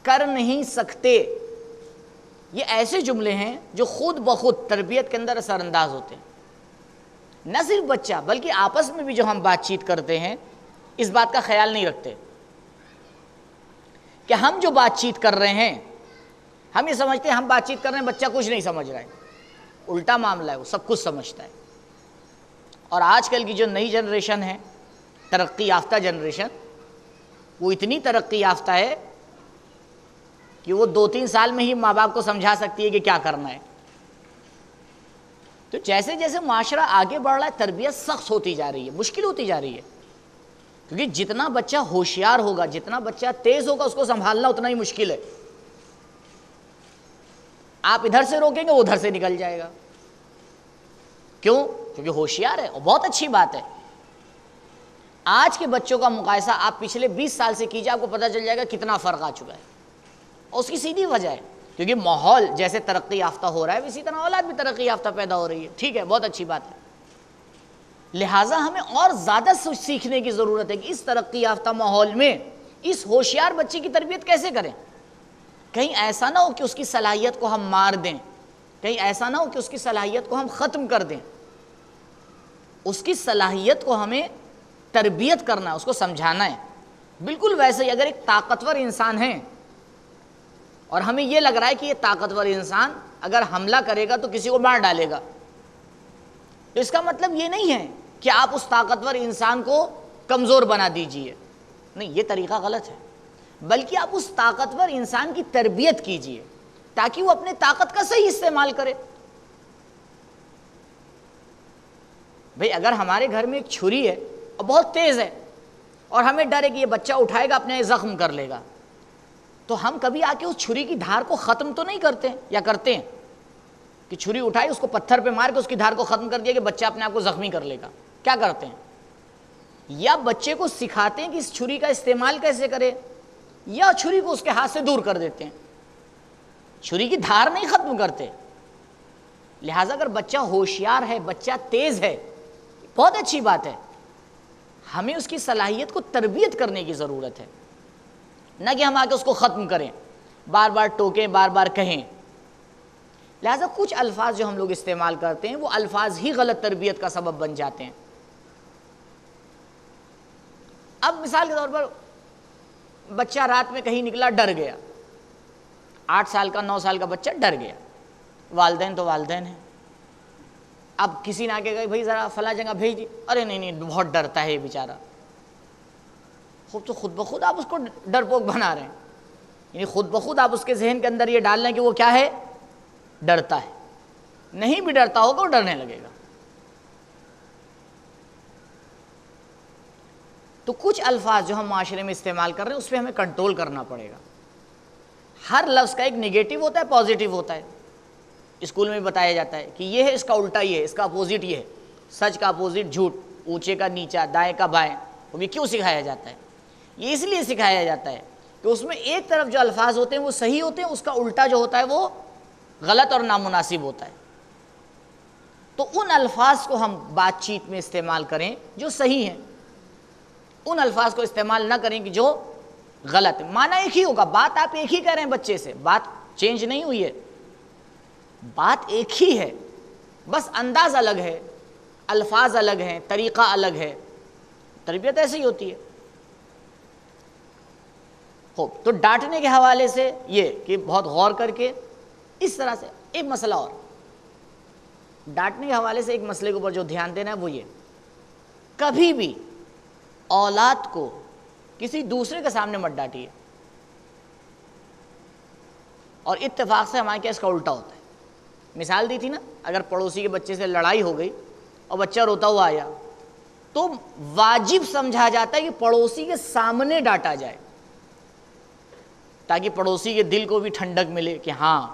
کر نہیں سکتے، یہ ایسے جملے ہیں جو خود بخود تربیت کے اندر اثر انداز ہوتے ہیں۔ نہ صرف بچہ بلکہ آپس میں بھی جو ہم بات چیت کرتے ہیں اس بات کا خیال نہیں رکھتے کہ ہم جو بات چیت کر رہے ہیں، ہم یہ سمجھتے ہیں ہم بات چیت کر رہے ہیں بچہ کچھ نہیں سمجھ رہا ہے، الٹا معاملہ ہے، وہ سب کچھ سمجھتا ہے۔ اور آج کل کی جو نئی جنریشن ہے، ترقی یافتہ جنریشن، وہ اتنی ترقی یافتہ ہے کہ وہ 2-3 سال میں ہی ماں باپ کو سمجھا سکتی ہے کہ کیا کرنا ہے۔ تو جیسے جیسے معاشرہ آگے بڑھ رہا ہے تربیت سخت ہوتی جا رہی ہے، مشکل ہوتی جا رہی ہے، کیونکہ جتنا بچہ ہوشیار ہوگا، جتنا بچہ تیز ہوگا، اس کو سنبھالنا اتنا ہی مشکل ہے۔ آپ ادھر سے روکیں گے وہ ادھر سے نکل جائے گا، کیوں؟ کیونکہ ہوشیار ہے، اور بہت اچھی بات ہے۔ آج کے بچوں کا مقایسہ آپ پچھلے 20 سال سے کیجئے، آپ کو پتہ چل جائے گا کتنا فرق آ چکا ہے، اور اس کی سیدھی وجہ ہے کیونکہ ماحول جیسے ترقی یافتہ ہو رہا ہے اسی طرح اولاد بھی ترقی یافتہ پیدا ہو رہی ہے، ٹھیک ہے، بہت اچھی بات ہے۔ لہٰذا ہمیں اور زیادہ سیکھنے کی ضرورت ہے کہ اس ترقی یافتہ ماحول میں اس ہوشیار بچے کی تربیت کیسے کریں۔ کہیں ایسا نہ ہو کہ اس کی صلاحیت کو ہم مار دیں، کہیں ایسا نہ ہو کہ اس کی صلاحیت کو ہم ختم کر دیں۔ اس کی صلاحیت کو ہمیں تربیت کرنا ہے، اس کو سمجھانا ہے۔ بالکل ویسے ہی اگر ایک طاقتور انسان ہے اور ہمیں یہ لگ رہا ہے کہ یہ طاقتور انسان اگر حملہ کرے گا تو کسی کو مار ڈالے گا، تو اس کا مطلب یہ نہیں ہے کہ آپ اس طاقتور انسان کو کمزور بنا دیجئے، نہیں، یہ طریقہ غلط ہے، بلکہ آپ اس طاقتور انسان کی تربیت کیجئے تاکہ وہ اپنے طاقت کا صحیح استعمال کرے۔ بھئی اگر ہمارے گھر میں ایک چھری ہے اور بہت تیز ہے اور ہمیں ڈر ہے کہ یہ بچہ اٹھائے گا اپنے زخم کر لے گا، تو ہم کبھی آ کے اس چھری کی دھار کو ختم تو نہیں کرتے یا کرتے ہیں؟ کہ چھری اٹھائی اس کو پتھر پہ مار کے اس کی دھار کو ختم کر دیا کہ بچہ اپنے آپ کو زخمی کر لے گا. کیا کرتے ہیں؟ یا بچے کو سکھاتے ہیں کہ اس چھری کا استعمال کیسے کرے, یا چھری کو اس کے ہاتھ سے دور کر دیتے ہیں, چھری کی دھار نہیں ختم کرتے. لہٰذا اگر بچہ ہوشیار ہے, بچہ تیز ہے, بہت اچھی بات ہے, ہمیں اس کی صلاحیت کو تربیت کرنے کی ضرورت ہے, نہ کہ ہم آ کے اس کو ختم کریں, بار بار ٹوکیں, بار بار کہیں. لہٰذا کچھ الفاظ جو ہم لوگ استعمال کرتے ہیں وہ الفاظ ہی غلط تربیت کا سبب بن جاتے ہیں. اب مثال کے طور پر بچہ رات میں کہیں نکلا, ڈر گیا, 8 سال کا 9 سال کا بچہ ڈر گیا, والدین تو والدین ہیں. اب کسی نے آ کے کہا بھائی ذرا فلاں جگہ بھیج دی, ارے نہیں بہت ڈرتا ہے یہ بیچارہ. خوب تو خود بخود آپ اس کو ڈرپوک بنا رہے ہیں, یعنی خود بخود آپ اس کے ذہن کے اندر یہ ڈال رہے ہیں کہ وہ کیا ہے, ڈرتا ہے. نہیں بھی ڈرتا ہوگا وہ ڈرنے لگے گا. تو کچھ الفاظ جو ہم معاشرے میں استعمال کر رہے ہیں اس پہ ہمیں کنٹرول کرنا پڑے گا. ہر لفظ کا ایک نگیٹو ہوتا ہے, پازیٹیو ہوتا ہے. اسکول میں بتایا جاتا ہے کہ یہ ہے, اس کا الٹا یہ ہے, اس کا اپوزٹ یہ ہے, سچ کا اپوزٹ جھوٹ, اونچے کا نیچا, دائیں کا بائیں. وہ کیوں سکھایا جاتا ہے؟ یہ اس لیے سکھایا جاتا ہے کہ اس میں ایک طرف جو الفاظ ہوتے ہیں وہ صحیح ہوتے ہیں, اس کا الٹا جو ہوتا ہے وہ غلط اور نامناسب ہوتا ہے. تو ان الفاظ کو ہم بات چیت میں استعمال کریں جو صحیح ہیں, ان الفاظ کو استعمال نہ کریں کہ جو غلط ہے. معنی ایک ہی ہوگا, بات آپ ایک ہی کہہ رہے ہیں بچے سے, بات چینج نہیں ہوئی ہے, بات ایک ہی ہے, بس انداز الگ ہے, الفاظ الگ ہیں, طریقہ الگ ہے. تربیت ایسے ہی ہوتی ہے. تو ڈانٹنے کے حوالے سے یہ کہ بہت غور کر کے اس طرح سے. ایک مسئلہ اور, ڈانٹنے کے حوالے سے ایک مسئلے کے اوپر جو دھیان دینا ہے وہ یہ, کبھی بھی اولاد کو کسی دوسرے کے سامنے مت ڈانٹیے. اور اتفاق سے ہمارے کیا اس کا الٹا ہوتا ہے. مثال دی تھی نا, اگر پڑوسی کے بچے سے لڑائی ہو گئی اور بچہ روتا ہوا آیا تو واجب سمجھا جاتا ہے کہ پڑوسی کے سامنے ڈانٹا جائے, تاکہ پڑوسی کے دل کو بھی ٹھنڈک ملے کہ ہاں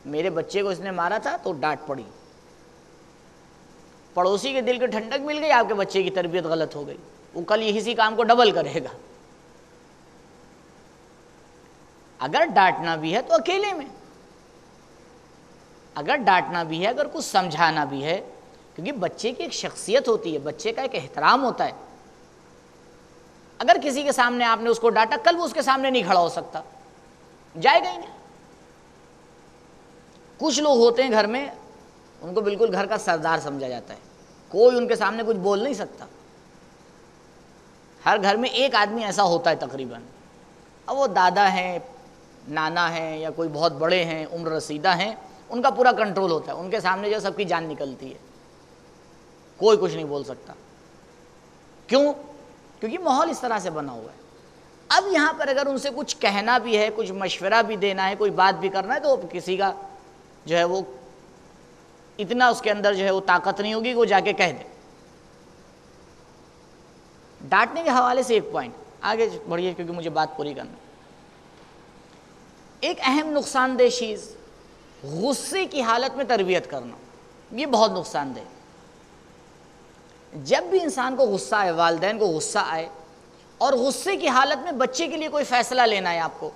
میرے بچے کو اس نے مارا تھا تو ڈانٹ پڑی. پڑوسی کے دل کو ٹھنڈک مل گئی, آپ کے بچے کی تربیت غلط ہو گئی, وہ کل اسی کام کو ڈبل کرے گا. اگر ڈانٹنا بھی ہے تو اکیلے میں, اگر ڈانٹنا بھی ہے, اگر کچھ سمجھانا بھی ہے, کیونکہ بچے کی ایک شخصیت ہوتی ہے, بچے کا ایک احترام ہوتا ہے. اگر کسی کے سامنے آپ نے اس کو ڈانٹا, کل وہ اس کے سامنے نہیں کھڑا ہو سکتا, جائے گا ہی نہیں. کچھ لوگ ہوتے ہیں گھر میں, ان کو بالکل گھر کا سردار سمجھا جاتا ہے, کوئی ان کے سامنے کچھ بول نہیں سکتا. ہر گھر میں ایک آدمی ایسا ہوتا ہے تقریباً. اب وہ دادا ہیں, نانا ہیں, یا کوئی بہت بڑے ہیں, عمر رسیدہ ہیں, ان کا پورا کنٹرول ہوتا ہے, ان کے سامنے جو سب کی جان نکلتی ہے, کوئی کچھ نہیں بول سکتا. کیوں؟ کیونکہ ماحول اس طرح سے بنا ہوا ہے. اب یہاں پر اگر ان سے کچھ کہنا بھی ہے, کچھ مشورہ بھی دینا ہے, کوئی بات بھی کرنا ہے, تو کسی کا جو ہے وہ اتنا اس کے اندر جو ہے وہ طاقت نہیں ہوگی کہ وہ جا کے کہہ دے. ڈانٹنے کے حوالے سے ایک پوائنٹ آگے بڑھیے کیونکہ مجھے بات پوری کرنا. ایک اہم نقصان دہ چیز غصے کی حالت میں تربیت کرنا, یہ بہت نقصان دہ. جب بھی انسان کو غصہ آئے, والدین کو غصہ آئے, اور غصے کی حالت میں بچے کے لیے کوئی فیصلہ لینا ہے, آپ کو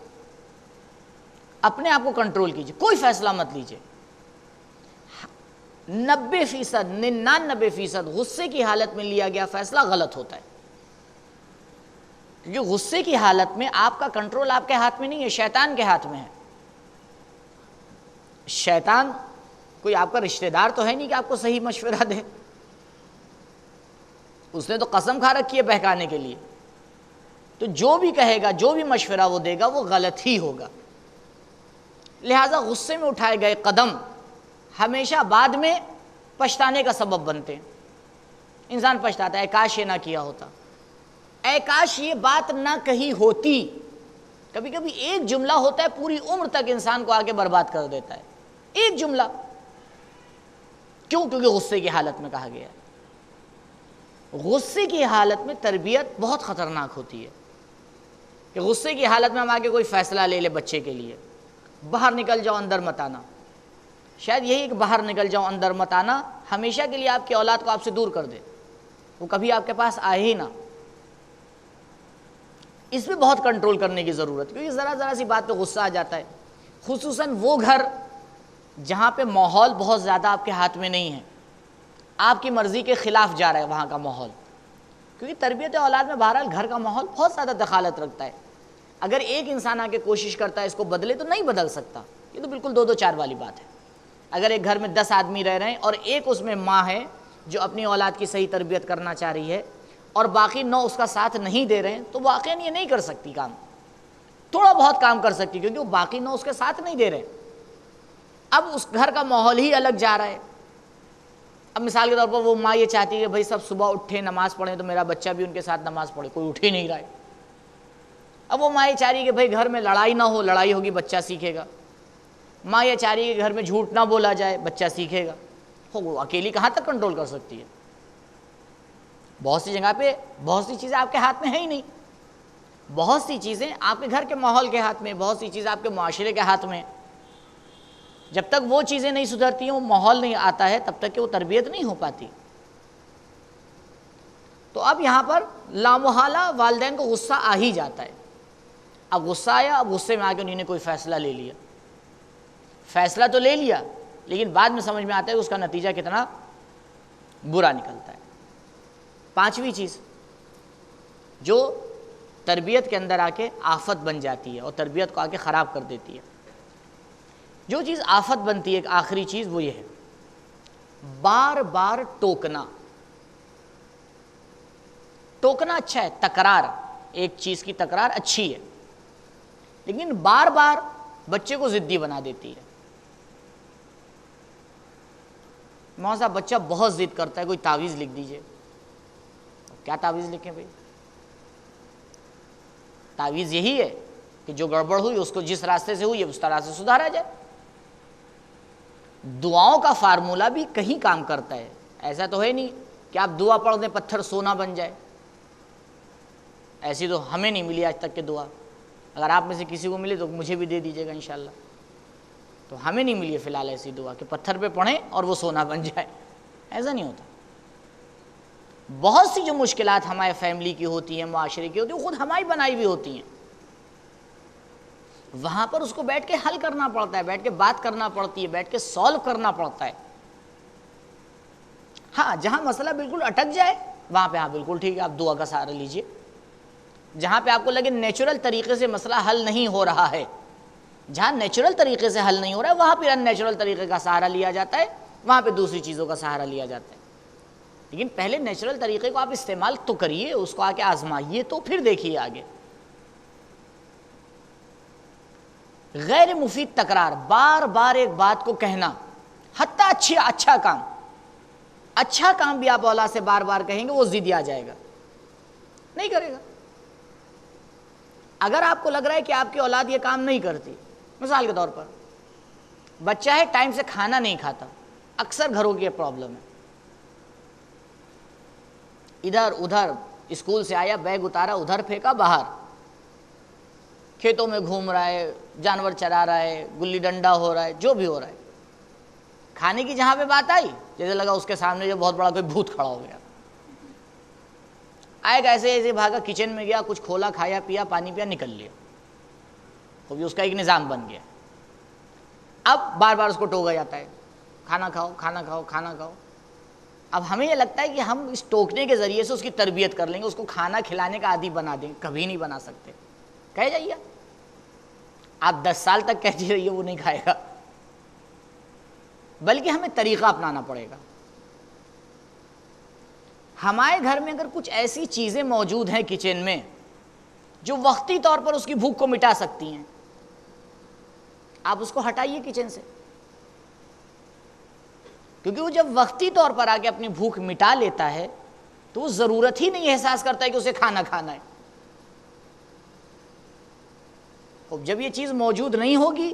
اپنے آپ کو کنٹرول کیجیے, کوئی فیصلہ مت لیجیے. 90% 99% غصے کی حالت میں لیا گیا فیصلہ غلط ہوتا ہے, کیونکہ غصے کی حالت میں آپ کا کنٹرول آپ کے ہاتھ میں نہیں ہے, شیطان کے ہاتھ میں ہے. شیطان کوئی آپ کا رشتہ دار تو ہے نہیں کہ آپ کو صحیح مشورہ دے, اس نے تو قسم کھا رکھی ہے بہکانے کے لیے. تو جو بھی کہے گا, جو بھی مشورہ وہ دے گا, وہ غلط ہی ہوگا. لہٰذا غصے میں اٹھائے گئے قدم ہمیشہ بعد میں پچھتانے کا سبب بنتے ہیں. انسان پچھتاتا ہے, کاش یہ نہ کیا ہوتا, اے کاش یہ بات نہ کہی ہوتی. کبھی کبھی ایک جملہ ہوتا ہے پوری عمر تک انسان کو آگے برباد کر دیتا ہے, ایک جملہ. کیوں؟ کیونکہ غصے کی حالت میں کہا گیا ہے. غصے کی حالت میں تربیت بہت خطرناک ہوتی ہے, کہ غصے کی حالت میں ہم آگے کوئی فیصلہ لے لے بچے کے لیے, باہر نکل جاؤ, اندر مت آنا, شاید یہی کہ باہر نکل جاؤ، اندر مت آنا، ہمیشہ کے لیے آپ کی اولاد کو آپ سے دور کر دے، وہ کبھی آپ کے پاس آئے ہی نہ۔ اس پہ بہت کنٹرول کرنے کی ضرورت، کیونکہ ذرا سی بات پہ غصہ آ جاتا ہے، خصوصاً وہ گھر جہاں پہ ماحول بہت زیادہ آپ کے ہاتھ میں نہیں ہے، آپ کی مرضی کے خلاف جا رہا ہے وہاں کا ماحول، کیونکہ تربیت اولاد میں بہرحال گھر کا ماحول بہت زیادہ دخالت رکھتا ہے۔ اگر ایک انسان آ کے کوشش کرتا ہے اس کو بدلے تو نہیں بدل سکتا، یہ تو بالکل 2-2-4 والی بات ہے۔ اگر ایک گھر میں 10 آدمی رہ رہے ہیں اور ایک اس میں ماں ہے جو اپنی اولاد کی صحیح تربیت کرنا چاہ رہی ہے اور باقی 9 اس کا ساتھ نہیں دے رہے ہیں، تو واقعاً یہ نہیں کر سکتی کام، تھوڑا بہت کام کر سکتی کیونکہ وہ باقی 9 اس کے ساتھ نہیں دے رہے ہیں۔ اب اس گھر کا ماحول ہی الگ جا رہا ہے۔ اب مثال کے طور پر وہ ماں یہ چاہتی ہے کہ بھائی سب صبح اٹھے نماز پڑھیں تو میرا بچہ بھی ان کے ساتھ نماز پڑھے، کوئی اٹھ ہی نہیں رہا ہے۔ اب وہ ماں یہ چاہ رہی ہے کہ بھائی گھر میں لڑائی نہ ہو، لڑائی ہوگی بچہ سیکھے گا۔ ماں یہ چاہ رہی ہے کہ گھر میں جھوٹ نہ بولا جائے، بچہ سیکھے گا۔ وہ اکیلی کہاں تک کنٹرول کر سکتی ہے؟ بہت سی جگہ پہ بہت سی چیزیں آپ کے ہاتھ میں ہیں ہی نہیں، بہت سی چیزیں آپ کے گھر کے ماحول کے ہاتھ میں، بہت سی چیزیں آپ کے معاشرے کے ہاتھ میں۔ جب تک وہ چیزیں نہیں سدھرتی ہیں، وہ ماحول نہیں آتا ہے، تب تک کہ وہ تربیت نہیں ہو پاتی۔ تو اب یہاں پر لامحالہ والدین کو غصہ آ ہی جاتا ہے۔ اب غصہ آیا، اب غصے میں آ کے انہوں نے کوئی فیصلہ لے لیا، فیصلہ تو لے لیا لیکن بعد میں سمجھ میں آتا ہے کہ اس کا نتیجہ کتنا برا نکلتا ہے۔ 5ویں چیز جو تربیت کے اندر آ کے آفت بن جاتی ہے اور تربیت کو آ کے خراب کر دیتی ہے، جو چیز آفت بنتی ہے، ایک آخری چیز، وہ یہ ہے بار بار ٹوکنا۔ ٹوکنا اچھا ہے، تکرار، ایک چیز کی تکرار اچھی ہے، لیکن بار بار بچے کو ضدی بنا دیتی ہے۔ مولانا صاحب بچہ بہت ضد کرتا ہے، کوئی تعویذ لکھ دیجئے۔ کیا تعویذ لکھیں بھائی؟ تعویذ یہی ہے کہ جو گڑبڑ ہوئی اس کو جس راستے سے ہوئی اس طرح سے سدھارا جائے۔ دعاؤں کا فارمولہ بھی کہیں کام کرتا ہے، ایسا تو ہے نہیں کہ آپ دعا پڑھ دیں پتھر سونا بن جائے، ایسی تو ہمیں نہیں ملی آج تک کہ دعا، اگر آپ میں سے کسی کو ملے تو مجھے بھی دے دیجیے گا انشاءاللہ۔ تو ہمیں نہیں ملی ہے فی الحال ایسی دعا کہ پتھر پہ پڑھیں اور وہ سونا بن جائے، ایسا نہیں ہوتا۔ بہت سی جو مشکلات ہمارے فیملی کی ہوتی ہیں، معاشرے کی ہوتی ہیں، وہ خود ہماری بنائی ہوئی ہوتی ہیں، وہاں پر اس کو بیٹھ کے حل کرنا پڑتا ہے، بیٹھ کے بات کرنا پڑتی ہے، بیٹھ کے سالو کرنا پڑتا ہے۔ ہاں جہاں مسئلہ بالکل اٹک جائے وہاں پہ ہاں بالکل ٹھیک ہے، آپ دعا کا سہارا لیجئے۔ جہاں پہ آپ کو لگے نیچرل طریقے سے مسئلہ حل نہیں ہو رہا ہے، جہاں نیچرل طریقے سے حل نہیں ہو رہا ہے وہاں پہ ان نیچرل طریقے کا سہارا لیا جاتا ہے، وہاں پہ دوسری چیزوں کا سہارا لیا جاتا ہے۔ لیکن پہلے نیچرل طریقے کو آپ استعمال تو کریے، اس کو آ کے آزمائیے تو پھر دیکھیے آگے۔ غیر مفید تکرار، بار بار ایک بات کو کہنا، حتیٰ اچھا کام بھی آپ اولاد سے بار بار کہیں گے وہ ضد آ جائے گا، نہیں کرے گا۔ اگر آپ کو لگ رہا ہے کہ آپ کی اولاد یہ کام نہیں کرتی، مثال کے طور پر بچہ ہے ٹائم سے کھانا نہیں کھاتا، اکثر گھروں کی یہ پرابلم ہے، ادھر ادھر اسکول سے آیا بیگ اتارا ادھر پھینکا باہر، کھیتوں میں گھوم رہا ہے، جانور چرا رہا ہے، گلی ڈنڈا ہو رہا ہے، جو بھی ہو رہا ہے۔ کھانے کی جہاں پہ بات آئی جیسے لگا اس کے سامنے جو بہت بڑا کوئی بھوت کھڑا ہو گیا، آئے گا ایسے ایسے بھاگا کچن میں گیا، کچھ کھولا، کھایا پیا، پانی پیا، نکل لیا، تو بھی اس کا ایک نظام بن گیا۔ اب بار بار اس کو ٹوکا جاتا ہے، کھانا کھاؤ کھانا کھاؤ کھانا کھاؤ۔ اب ہمیں یہ لگتا ہے کہ ہم اس ٹوکنے کے ذریعے سے اس کی تربیت کر لیں گے، اس کو کھانا کھلانے کا عادی بنا دیں، کبھی نہیں بنا سکتے۔ کہہ جائیے آپ 10 سال تک کہتے رہیے وہ نہیں کھائے گا، بلکہ ہمیں طریقہ اپنانا پڑے گا۔ ہمارے گھر میں اگر کچھ ایسی چیزیں موجود ہیں کچن میں جو وقتی طور پر اس کی بھوک کو مٹا سکتی ہیں، آپ اس کو ہٹائیے کچن سے، کیونکہ وہ جب وقتی طور پر آ کے اپنی بھوک مٹا لیتا ہے تو وہ ضرورت ہی نہیں احساس کرتا ہے کہ اسے کھانا کھانا ہے۔ اب جب یہ چیز موجود نہیں ہوگی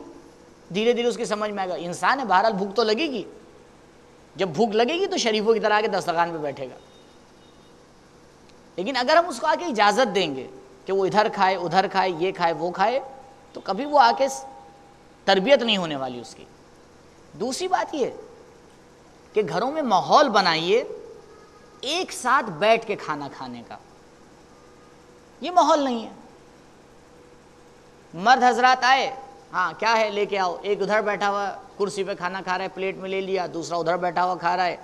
دھیرے دھیرے اس کی سمجھ میں آئے گا، انسان ہے بہرحال بھوک تو لگے گی، جب بھوک لگے گی تو شریفوں کی طرح آ کے دسترخوان پہ بیٹھے گا۔ لیکن اگر ہم اس کو آ کے اجازت دیں گے کہ وہ ادھر کھائے ادھر کھائے، یہ کھائے وہ کھائے، تو کبھی وہ آ کے تربیت نہیں ہونے والی اس کی۔ دوسری بات یہ کہ گھروں میں ماحول بنائیے ایک ساتھ بیٹھ کے کھانا کھانے کا، یہ ماحول نہیں ہے۔ مرد حضرات آئے، ہاں کیا ہے لے کے آؤ، ایک ادھر بیٹھا ہوا کرسی پہ کھانا کھا رہا ہے، پلیٹ میں لے لیا، دوسرا ادھر بیٹھا ہوا کھا رہا ہے۔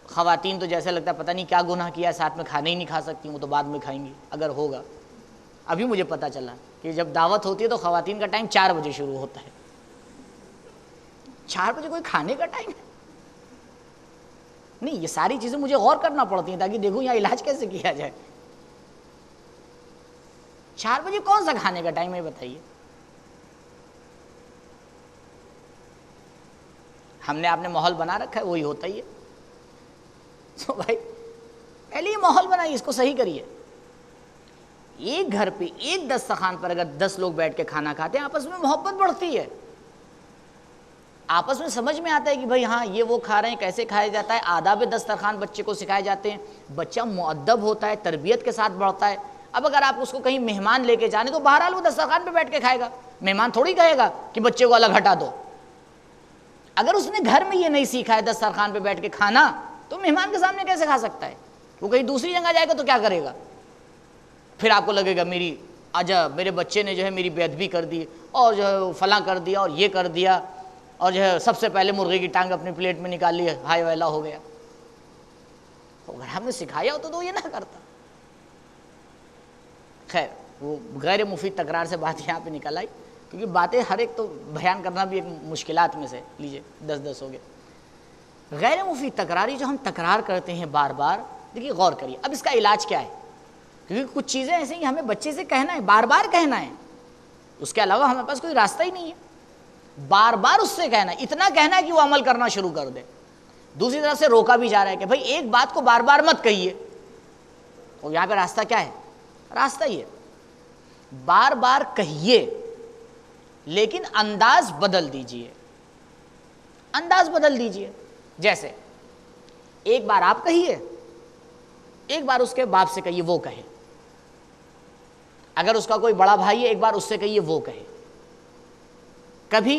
خواتین تو جیسے لگتا ہے پتہ نہیں کیا گناہ کیا ہے، ساتھ میں کھانے ہی نہیں کھا سکتی، وہ تو بعد میں کھائیں گی اگر ہوگا۔ ابھی مجھے پتہ چلا کہ جب دعوت ہوتی ہے تو خواتین کا ٹائم 4 بجے شروع ہوتا ہے۔ 4 بجے کوئی کھانے کا ٹائم ہے؟ نہیں، یہ ساری چیزیں مجھے غور کرنا پڑتی ہیں تاکہ دیکھوں یہاں علاج کیسے کیا جائے۔ 4 بجے کون سا کھانے کا ٹائم ہے بتائیے؟ ہم نے آپ نے ماحول بنا رکھا ہے، وہی ہوتا ہی ہے۔ تو بھائی پہلے یہ ماحول بنائیے، اس کو صحیح کریے۔ ایک گھر پہ ایک دسترخوان پر اگر 10 لوگ بیٹھ کے کھانا کھاتے ہیں، آپس میں محبت بڑھتی ہے، آپس میں سمجھ میں آتا ہے کہ بھائی ہاں یہ وہ کھا رہے ہیں، کیسے کھایا جاتا ہے، آداب دسترخوان بچے کو سکھائے جاتے ہیں، بچہ مؤدب ہوتا ہے، تربیت کے ساتھ بڑھتا ہے۔ اب اگر آپ اس کو کہیں مہمان لے کے جانے تو بہرحال وہ دسترخوان پہ بیٹھ کے کھائے گا، مہمان تھوڑی کہے گا کہ بچے کو الگ ہٹا دو۔ اگر اس نے گھر میں یہ نہیں سیکھا ہے دسترخوان پہ بیٹھ کے کھانا، تو مہمان کے سامنے کیسے کھا سکتا ہے؟ وہ کہیں دوسری جگہ جائے گا تو کیا کرے گا؟ پھر آپ کو لگے گا میری عجب، میرے بچے نے جو ہے میری بے ادبی کر دی، اور جو ہے فلاں کر دیا اور یہ کر دیا، اور جو ہے سب سے پہلے مرغے کی ٹانگ اپنی پلیٹ میں نکال لی، ہائے ویلا ہو گیا۔ اگر ہم نے سکھایا ہوتا تو یہ نہ کرتا۔ خیر، وہ غیر مفید تکرار سے بات یہاں پہ نکل آئی، کیونکہ باتیں ہر ایک تو بیان کرنا بھی ایک مشکلات میں سے، لیجئے 10 ہو گئے۔ غیر مفید تکراری جو ہم تکرار کرتے ہیں بار بار، دیکھیے غور کریے، اب اس کا علاج کیا ہے؟ کیونکہ کچھ چیزیں ایسے ہی ہمیں بچے سے کہنا ہے، بار بار کہنا ہے، اس کے علاوہ ہمارے پاس کوئی راستہ ہی نہیں ہے۔ بار بار اس سے کہنا ہے، اتنا کہنا ہے کہ وہ عمل کرنا شروع کر دے۔ دوسری طرف سے روکا بھی جا رہا ہے کہ بھائی ایک بات کو بار بار مت کہیے۔ تو یہاں پہ راستہ کیا ہے؟ راستہ یہ بار بار کہیے، لیکن انداز بدل دیجئے، انداز بدل دیجئے۔ جیسے ایک بار آپ کہیے، ایک بار اس کے باپ سے کہیے، وہ کہے۔ اگر اس کا کوئی بڑا بھائی ہے، ایک بار اس سے کہیے، وہ کہے۔ کبھی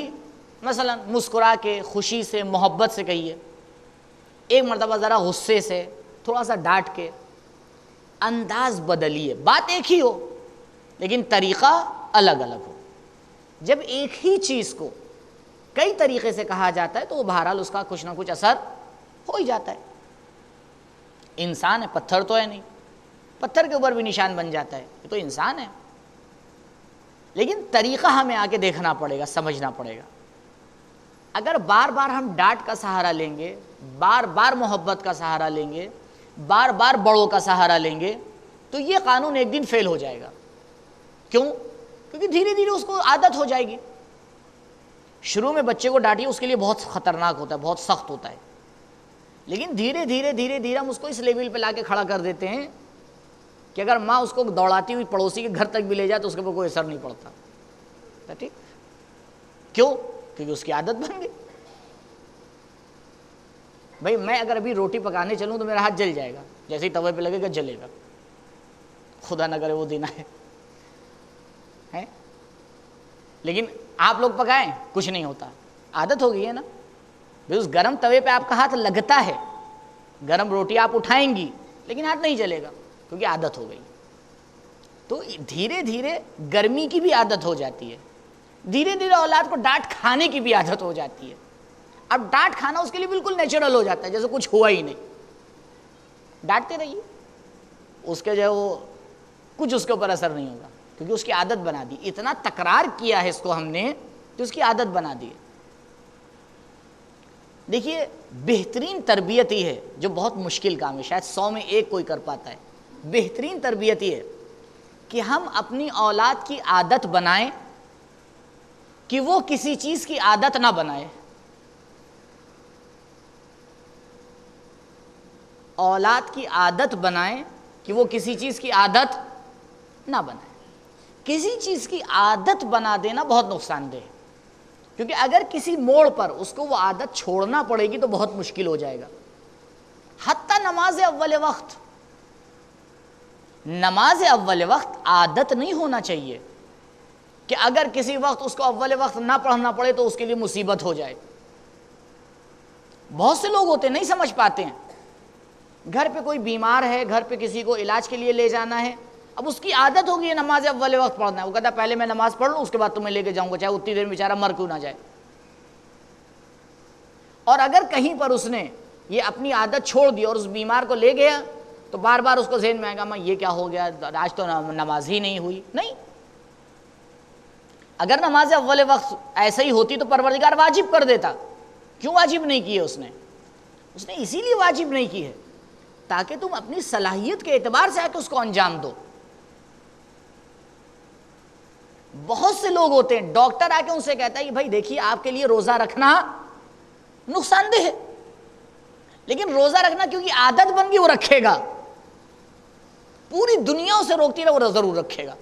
مثلا مسکرا کے، خوشی سے، محبت سے کہیے، ایک مرتبہ ذرا غصے سے، تھوڑا سا ڈانٹ کے۔ انداز بدلیے، بات ایک ہی ہو لیکن طریقہ الگ الگ ہو۔ جب ایک ہی چیز کو کئی طریقے سے کہا جاتا ہے تو وہ بہرحال اس کا کچھ نہ کچھ اثر ہو ہی جاتا ہے۔ انسان ہے، پتھر تو ہے نہیں، پتھر کے اوپر بھی نشان بن جاتا ہے، یہ تو انسان ہے۔ لیکن طریقہ ہمیں آگے دیکھنا پڑے گا، سمجھنا پڑے گا۔ اگر بار بار ہم ڈانٹ کا سہارا لیں گے، بار بار محبت کا سہارا لیں گے، بار بار بڑوں کا سہارا لیں گے، تو یہ قانون ایک دن فیل ہو جائے گا۔ کیوں؟ کیونکہ دھیرے دھیرے اس کو عادت ہو جائے گی۔ شروع میں بچے کو ڈانٹیے، اس کے لیے بہت خطرناک ہوتا ہے، بہت سخت ہوتا ہے، لیکن دھیرے دھیرے دھیرے دھیرے ہم اس کو اس لیول پہ لا کے کھڑا کر دیتے ہیں کہ اگر ماں اس کو دوڑاتی ہوئی پڑوسی کے گھر تک بھی لے جائے تو اس کے اوپر کوئی اثر نہیں پڑتا۔ ٹھیک؟ کیوں؟ کیونکہ اس کی عادت بن گئی۔ بھائی میں اگر ابھی روٹی پکانے چلوں تو میرا ہاتھ جل جائے گا، جیسے ہی توے پہ لگے گا جلے گا، خدا نہ کرے وہ دن آئے۔ لیکن آپ لوگ پکائیں، کچھ نہیں ہوتا، عادت ہو گئی ہے نا۔ اس گرم توے پہ آپ کا ہاتھ لگتا ہے، گرم روٹی آپ اٹھائیں گی لیکن ہاتھ نہیں جلے گا کیونکہ عادت ہو گئی۔ تو دھیرے دھیرے گرمی کی بھی عادت ہو جاتی ہے، دھیرے دھیرے اولاد کو ڈانٹ کھانے کی بھی عادت ہو جاتی ہے۔ اب ڈانٹ کھانا اس کے لیے بالکل نیچرل ہو جاتا ہے، جیسے کچھ ہوا ہی نہیں۔ ڈانٹتے رہیے، اس کے جو ہے وہ کچھ اس کے اوپر اثر نہیں ہوگا کیونکہ اس کی عادت بنا دی، اتنا تکرار کیا ہے اس کو ہم نے کہ اس کی عادت بنا دی ہے۔ دیکھیے بہترین تربیت ہی ہے جو بہت مشکل کام ہے، شاید 100 میں ایک کوئی کر پاتا ہے۔ بہترین تربیت ہی ہے کہ ہم اپنی اولاد کی عادت بنائیں کہ وہ کسی چیز کی عادت نہ بنائے۔ اولاد کی عادت بنائیں کہ وہ کسی چیز کی عادت نہ بنائے۔ کسی چیز کی عادت بنا دینا بہت نقصان دہ ہے، کیونکہ اگر کسی موڑ پر اس کو وہ عادت چھوڑنا پڑے گی تو بہت مشکل ہو جائے گا۔ حتیٰ نماز اول وقت، نماز اول وقت عادت نہیں ہونا چاہیے کہ اگر کسی وقت اس کو اول وقت نہ پڑھنا پڑے تو اس کے لیے مصیبت ہو جائے۔ بہت سے لوگ ہوتے ہیں نہیں سمجھ پاتے ہیں. گھر پہ کوئی بیمار ہے, گھر پہ کسی کو علاج کے لیے لے جانا ہے, اب اس کی عادت ہوگی ہے نماز اول وقت پڑھنا ہے. وہ کہتا ہے پہلے میں نماز پڑھ لوں اس کے بعد تمہیں لے کے جاؤں گا, چاہے اتنی دیر میں بیچارہ مر کیوں نہ جائے. اور اگر کہیں پر اس نے یہ اپنی عادت چھوڑ دی اور اس بیمار کو لے گیا تو بار بار اس کو ذہن میں آئے گا میں یہ کیا ہو گیا, آج تو نماز ہی نہیں ہوئی. نہیں, اگر نماز اول وقت ایسا ہی ہوتی تو پروردگار واجب کر دیتا. کیوں واجب نہیں کی ہے اس نے اسی لیے واجب نہیں کی ہے تاکہ تم اپنی صلاحیت کے اعتبار سے آ کے اس کو انجام دو. بہت سے لوگ ہوتے ہیں, ڈاکٹر آ کے ان سے کہتا ہے کہ بھائی دیکھیے آپ کے لیے روزہ رکھنا نقصان دہ ہے, لیکن روزہ رکھنا کیونکہ عادت بن گئی وہ رکھے گا. پوری دنیا اسے روکتی رہے وہ ضرور رکھے گا,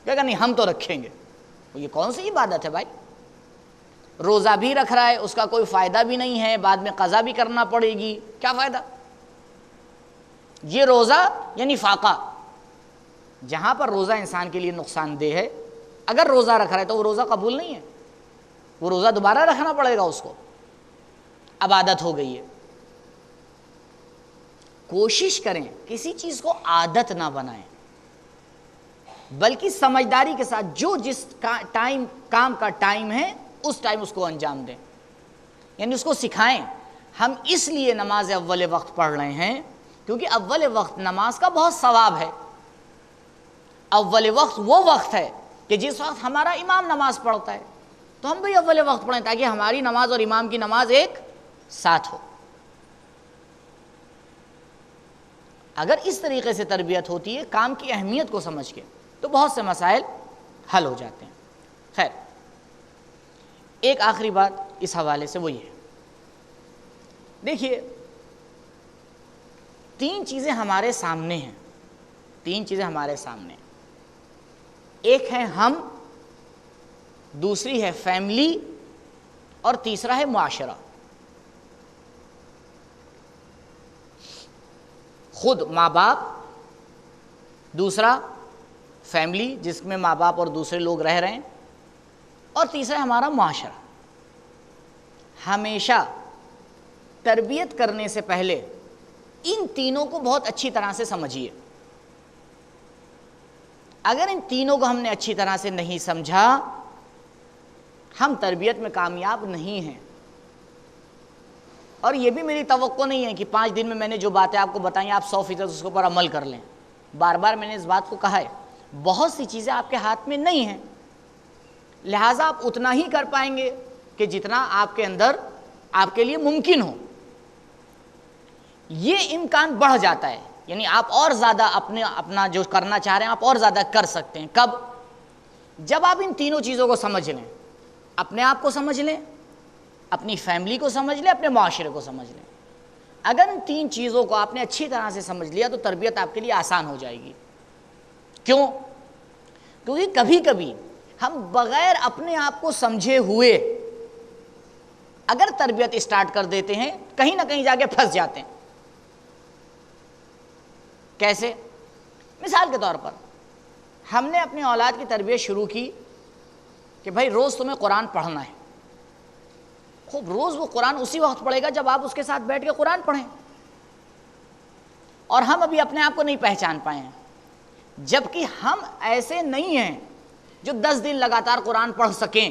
کہے گا نہیں ہم تو رکھیں گے. یہ کون سی عبادت ہے بھائی؟ روزہ بھی رکھ رہا ہے, اس کا کوئی فائدہ بھی نہیں ہے, بعد میں قضا بھی کرنا پڑے گی, کیا فائدہ؟ یہ روزہ یعنی فاقہ, جہاں پر روزہ انسان کے لیے نقصان دہ ہے, اگر روزہ رکھ رہا ہے تو وہ روزہ قبول نہیں ہے, وہ روزہ دوبارہ رکھنا پڑے گا اس کو. اب عادت ہو گئی ہے. کوشش کریں کسی چیز کو عادت نہ بنائیں, بلکہ سمجھداری کے ساتھ جو جس کام کا ٹائم ہے اس ٹائم اس کو انجام دیں, یعنی اس کو سکھائیں. ہم اس لیے نماز اول وقت پڑھ رہے ہیں کیونکہ اول وقت نماز کا بہت ثواب ہے. اول وقت وہ وقت ہے کہ جس وقت ہمارا امام نماز پڑھتا ہے, تو ہم بھی اول وقت پڑھیں تاکہ ہماری نماز اور امام کی نماز ایک ساتھ ہو. اگر اس طریقے سے تربیت ہوتی ہے کام کی اہمیت کو سمجھ کے, تو بہت سے مسائل حل ہو جاتے ہیں. خیر, ایک آخری بات اس حوالے سے وہ یہ ہے, دیکھیے 3 چیزیں ہمارے سامنے ہیں, 3 چیزیں ہمارے سامنے ہیں. ایک ہے ہم, دوسری ہے فیملی, اور تیسرا ہے معاشرہ. خود ماں باپ, دوسرا فیملی جس میں ماں باپ اور دوسرے لوگ رہ رہے ہیں, اور تیسرا ہے ہمارا معاشرہ. ہمیشہ تربیت کرنے سے پہلے ان تینوں کو بہت اچھی طرح سے سمجھیے. اگر ان تینوں کو ہم نے اچھی طرح سے نہیں سمجھا, ہم تربیت میں کامیاب نہیں ہیں. اور یہ بھی میری توقع نہیں ہے کہ 5 دن میں نے جو باتیں آپ کو بتائیں آپ 100% اس کے اوپر عمل کر لیں. بار بار میں نے اس بات کو کہا ہے, بہت سی چیزیں آپ کے ہاتھ میں نہیں ہیں, لہٰذا آپ اتنا ہی کر پائیں گے کہ جتنا آپ کے اندر آپ کے لیے ممکن ہو. یہ امکان بڑھ جاتا ہے, یعنی آپ اور زیادہ اپنا جو کرنا چاہ رہے ہیں آپ اور زیادہ کر سکتے ہیں. کب؟ جب آپ ان تینوں چیزوں کو سمجھ لیں, اپنے آپ کو سمجھ لیں, اپنی فیملی کو سمجھ لیں, اپنے معاشرے کو سمجھ لیں. اگر ان 3 چیزوں کو آپ نے اچھی طرح سے سمجھ لیا تو تربیت آپ کے لیے آسان ہو جائے گی. کیوں؟ کیونکہ کبھی کبھی ہم بغیر اپنے آپ کو سمجھے ہوئے اگر تربیت اسٹارٹ کر دیتے ہیں کہیں نہ کہیں جا کے پھنس جاتے ہیں. کیسے؟ مثال کے طور پر ہم نے اپنی اولاد کی تربیت شروع کی کہ بھائی روز تمہیں قرآن پڑھنا ہے. خوب, روز وہ قرآن اسی وقت پڑھے گا جب آپ اس کے ساتھ بیٹھ کے قرآن پڑھیں. اور ہم ابھی اپنے آپ کو نہیں پہچان پائے ہیں, جبکہ ہم ایسے نہیں ہیں جو 10 دن لگاتار قرآن پڑھ سکیں.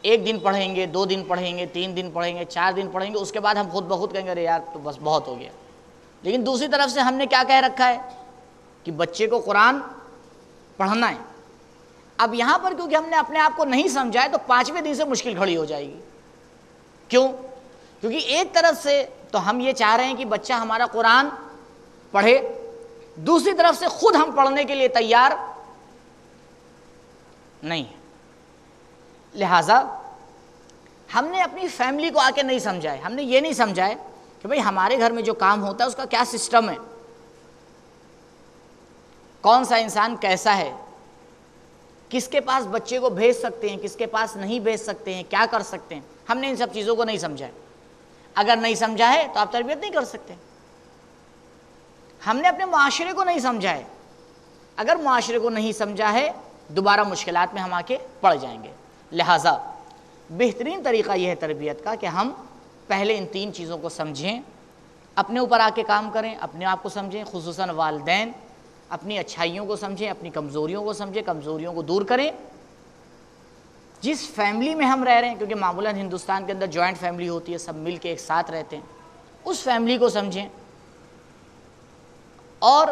1 دن پڑھیں گے, 2 دن پڑھیں گے, 3 دن پڑھیں گے, 4 دن پڑھیں گے, اس کے بعد ہم خود بخود کہیں گے ارے یار تو بس بہت ہو گیا. لیکن دوسری طرف سے ہم نے کیا کہہ رکھا ہے کہ بچے کو قرآن پڑھنا ہے. اب یہاں پر کیونکہ ہم نے اپنے آپ کو نہیں سمجھا ہے تو 5ویں دن سے مشکل کھڑی ہو جائے گی. کیوں؟ کیونکہ ایک طرف سے تو ہم یہ چاہ رہے ہیں کہ بچہ ہمارا قرآن پڑھے, دوسری طرف سے خود ہم پڑھنے کے لیے تیار نہیں. لہٰذا ہم نے اپنی فیملی کو آ کے نہیں سمجھا ہے, ہم نے یہ نہیں سمجھا ہے کہ بھئی ہمارے گھر میں جو کام ہوتا ہے اس کا کیا سسٹم ہے, کون سا انسان کیسا ہے, کس کے پاس بچے کو بھیج سکتے ہیں, کس کے پاس نہیں بھیج سکتے ہیں, کیا کر سکتے ہیں. ہم نے ان سب چیزوں کو نہیں سمجھا ہے. اگر نہیں سمجھا ہے تو آپ تربیت نہیں کر سکتے. ہم نے اپنے معاشرے کو نہیں سمجھا ہے, اگر معاشرے کو نہیں سمجھا ہے دوبارہ مشکلات میں ہم آ کے پڑ جائیں گے. لہٰذا بہترین طریقہ یہ ہے تربیت کا کہ ہم پہلے ان 3 چیزوں کو سمجھیں، اپنے اوپر آ کے کام کریں، اپنے آپ کو سمجھیں، خصوصاً والدین اپنی اچھائیوں کو سمجھیں، اپنی کمزوریوں کو سمجھیں، کمزوریوں کو دور کریں۔ جس فیملی میں ہم رہ رہے ہیں، کیونکہ معمولاً ہندوستان کے اندر جوائنٹ فیملی ہوتی ہے، سب مل کے ایک ساتھ رہتے ہیں، اس فیملی کو سمجھیں اور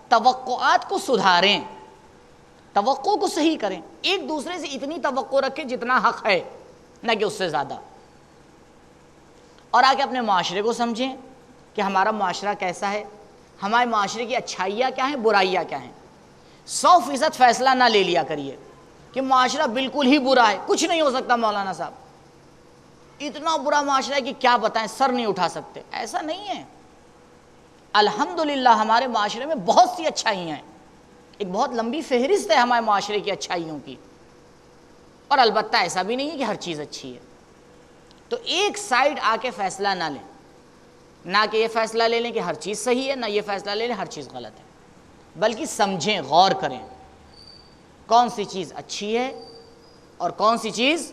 توقعات کو سدھاریں، توقع کو صحیح کریں، ایک دوسرے سے اتنی توقع رکھیں جتنا حق ہے، نہ کہ اس سے زیادہ، اور آگے اپنے معاشرے کو سمجھیں کہ ہمارا معاشرہ کیسا ہے، ہمارے معاشرے کی اچھائیاں کیا ہیں، برائیاں کیا ہیں۔ 100% فیصلہ نہ لے لیا کریے کہ معاشرہ بالکل ہی برا ہے، کچھ نہیں ہو سکتا مولانا صاحب، اتنا برا معاشرہ ہے کہ کیا بتائیں، سر نہیں اٹھا سکتے۔ ایسا نہیں ہے، الحمدللہ ہمارے معاشرے میں بہت سی اچھائیاں ہیں، ایک بہت لمبی فہرست ہے ہمارے معاشرے کی اچھائیوں کی، اور البتہ ایسا بھی نہیں ہے کہ ہر چیز اچھی ہے۔ تو ایک سائیڈ آ کے فیصلہ نہ لیں، نہ کہ یہ فیصلہ لے لیں کہ ہر چیز صحیح ہے، نہ یہ فیصلہ لے لیں ہر چیز غلط ہے، بلکہ سمجھیں، غور کریں کون سی چیز اچھی ہے اور کون سی چیز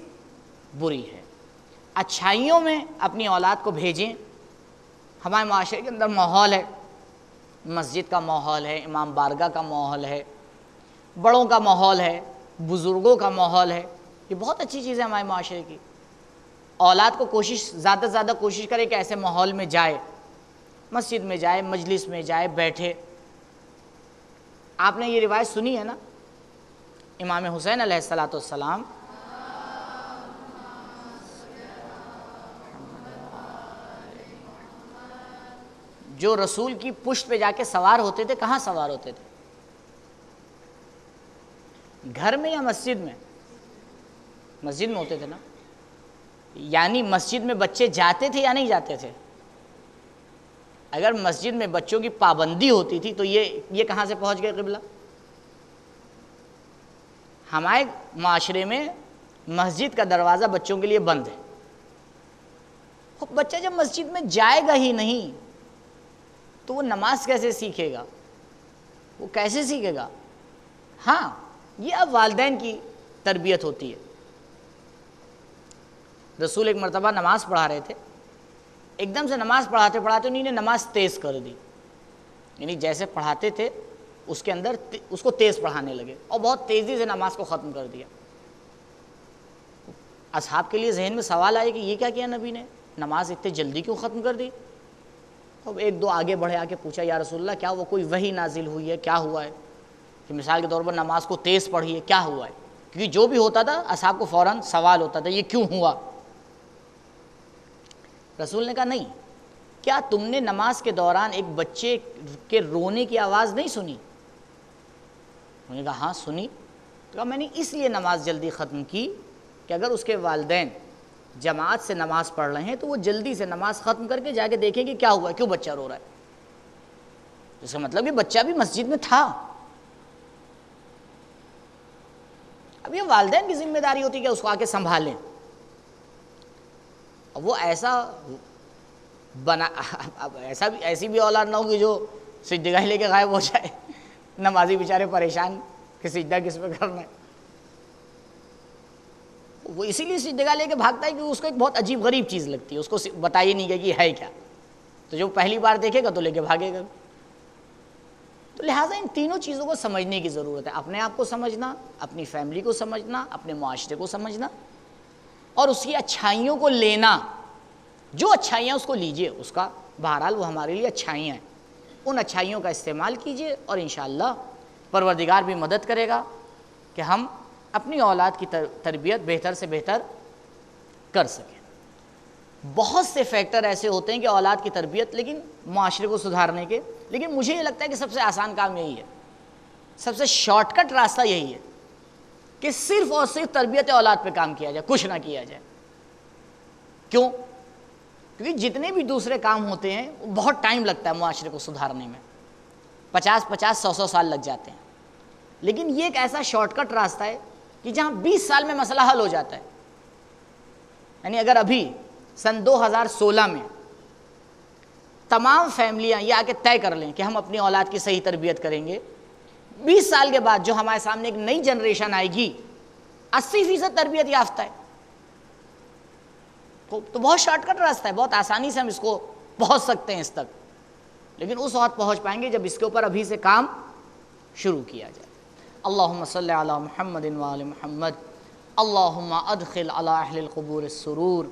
بری ہے۔ اچھائیوں میں اپنی اولاد کو بھیجیں۔ ہمارے معاشرے کے اندر ماحول ہے، مسجد کا ماحول ہے، امام بارگاہ کا ماحول ہے، بڑوں کا ماحول ہے، بزرگوں کا ماحول ہے، یہ بہت اچھی چیز ہے ہمارے معاشرے کی۔ اولاد کو زیادہ سے زیادہ کوشش کرے کہ ایسے ماحول میں جائے، مسجد میں جائے، مجلس میں جائے، بیٹھے۔ آپ نے یہ روایت سنی ہے نا، امام حسین علیہ السلام جو رسول کی پشت پہ جا کے سوار ہوتے تھے، کہاں سوار ہوتے تھے؟ گھر میں یا مسجد میں؟ مسجد میں ہوتے تھے نا، یعنی مسجد میں بچے جاتے تھے یا نہیں جاتے تھے؟ اگر مسجد میں بچوں کی پابندی ہوتی تھی تو یہ کہاں سے پہنچ گئے قبلہ؟ ہمارے معاشرے میں مسجد کا دروازہ بچوں کے لیے بند ہے۔ بچہ جب مسجد میں جائے گا ہی نہیں تو وہ نماز کیسے سیکھے گا؟ وہ کیسے سیکھے گا؟ ہاں، یہ اب والدین کی تربیت ہوتی ہے۔ رسول ایک مرتبہ نماز پڑھا رہے تھے، ایک دم سے نماز پڑھاتے پڑھاتے انہوں نے نماز تیز کر دی، یعنی جیسے پڑھاتے تھے اس کے اندر اس کو تیز پڑھانے لگے اور بہت تیزی سے نماز کو ختم کر دیا۔ اصحاب کے لیے ذہن میں سوال آئے کہ یہ کیا کیا نبی نے، نماز اتنے جلدی کیوں ختم کر دی؟ اب ایک دو آگے بڑھے، آ کے پوچھا یا رسول اللہ کیا وہ کوئی وحی نازل ہوئی ہے، کیا ہوا ہے کہ مثال کے طور پر نماز کو تیز پڑھی ہے، کیا ہوا ہے؟ کیونکہ جو بھی ہوتا تھا اصحاب کو فوراً سوال ہوتا تھا یہ کیوں ہوا؟ رسول نے کہا نہیں، کیا تم نے نماز کے دوران ایک بچے کے رونے کی آواز نہیں سنی؟ انہوں نے کہا ہاں سنی۔ تو کہا میں نے اس لیے نماز جلدی ختم کی کہ اگر اس کے والدین جماعت سے نماز پڑھ رہے ہیں تو وہ جلدی سے نماز ختم کر کے جا کے دیکھیں کہ کیا ہوا ہے، کیوں بچہ رو رہا ہے۔ اس کا مطلب کہ بچہ بھی مسجد میں تھا۔ اب یہ والدین کی ذمہ داری ہوتی ہے کہ اس کو آ کے سنبھالیں۔ وہ ایسا بنا، ایسی بھی اولاد نہ ہوگی جو سجدگاہ لے کے غائب ہو جائے، نمازی بیچارے پریشان کہ سجدہ کس پہ کرنا ہے۔ وہ اسی لیے سجدگاہ لے کے بھاگتا ہے کہ اس کو ایک بہت عجیب غریب چیز لگتی ہے، اس کو بتائیے نہیں کہ یہ ہے کیا، تو جو پہلی بار دیکھے گا تو لے کے بھاگے گا۔ تو لہٰذا ان تینوں چیزوں کو سمجھنے کی ضرورت ہے، اپنے آپ کو سمجھنا، اپنی فیملی کو سمجھنا، اپنے معاشرے کو سمجھنا، اور اس کی اچھائیوں کو لینا۔ جو اچھائیاں اس کو لیجئے، اس کا بہرحال وہ ہمارے لیے اچھائیاں ہیں، ان اچھائیوں کا استعمال کیجئے اور انشاءاللہ پروردگار بھی مدد کرے گا کہ ہم اپنی اولاد کی تربیت بہتر سے بہتر کر سکیں۔ بہت سے فیکٹر ایسے ہوتے ہیں کہ اولاد کی تربیت لیکن معاشرے کو سدھارنے کے، لیکن مجھے یہ لگتا ہے کہ سب سے آسان کام یہی ہے، سب سے شارٹ کٹ راستہ یہی ہے کہ صرف اور صرف تربیت اولاد پہ کام کیا جائے، کچھ نہ کیا جائے۔ کیوں؟ کیونکہ جتنے بھی دوسرے کام ہوتے ہیں وہ بہت ٹائم لگتا ہے معاشرے کو سدھارنے میں، 50-100 سال لگ جاتے ہیں، لیکن یہ ایک ایسا شارٹ کٹ راستہ ہے کہ جہاں 20 سال میں مسئلہ حل ہو جاتا ہے۔ یعنی اگر ابھی سن 2016 میں تمام فیملیاں یہ آ کے طے کر لیں کہ ہم اپنی اولاد کی صحیح تربیت کریں گے، 20 سال کے بعد جو ہمارے سامنے ایک نئی جنریشن آئے گی 80% تربیت یافتہ ہے، تو بہت شارٹ کٹ راستہ ہے، بہت آسانی سے ہم اس کو پہنچ سکتے ہیں اس تک، لیکن اس وقت پہنچ پائیں گے جب اس کے اوپر ابھی سے کام شروع کیا جائے۔ اللہم صلی علی محمد وآل محمد، اللہم ادخل علی اہل القبور السرور،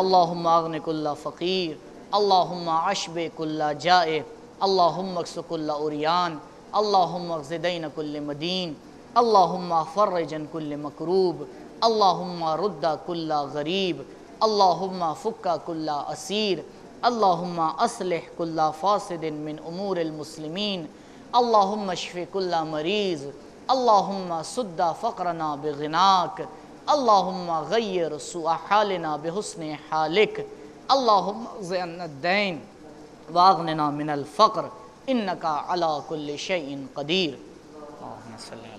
اللہم اغن کل فقیر، اللہم اشب کل جائع، اللہم اکس کل عریان، اللہم اغز دین کل مدین، اللہم فرج عن کل مکروب، اللہم رد کل غریب، اللہم فک کل اسیر، اللہم اصلح کل فاسد من امور المسلمین، اللہم اشف کل مریض، اللہم سد فقرنا بغناک، اللہم غیر سوء حالنا بحسن حالک، اللہم اغض عنا الدین واغننا من الفقر انکا علی کل شیء قدیر۔ اللہم صلی اللہ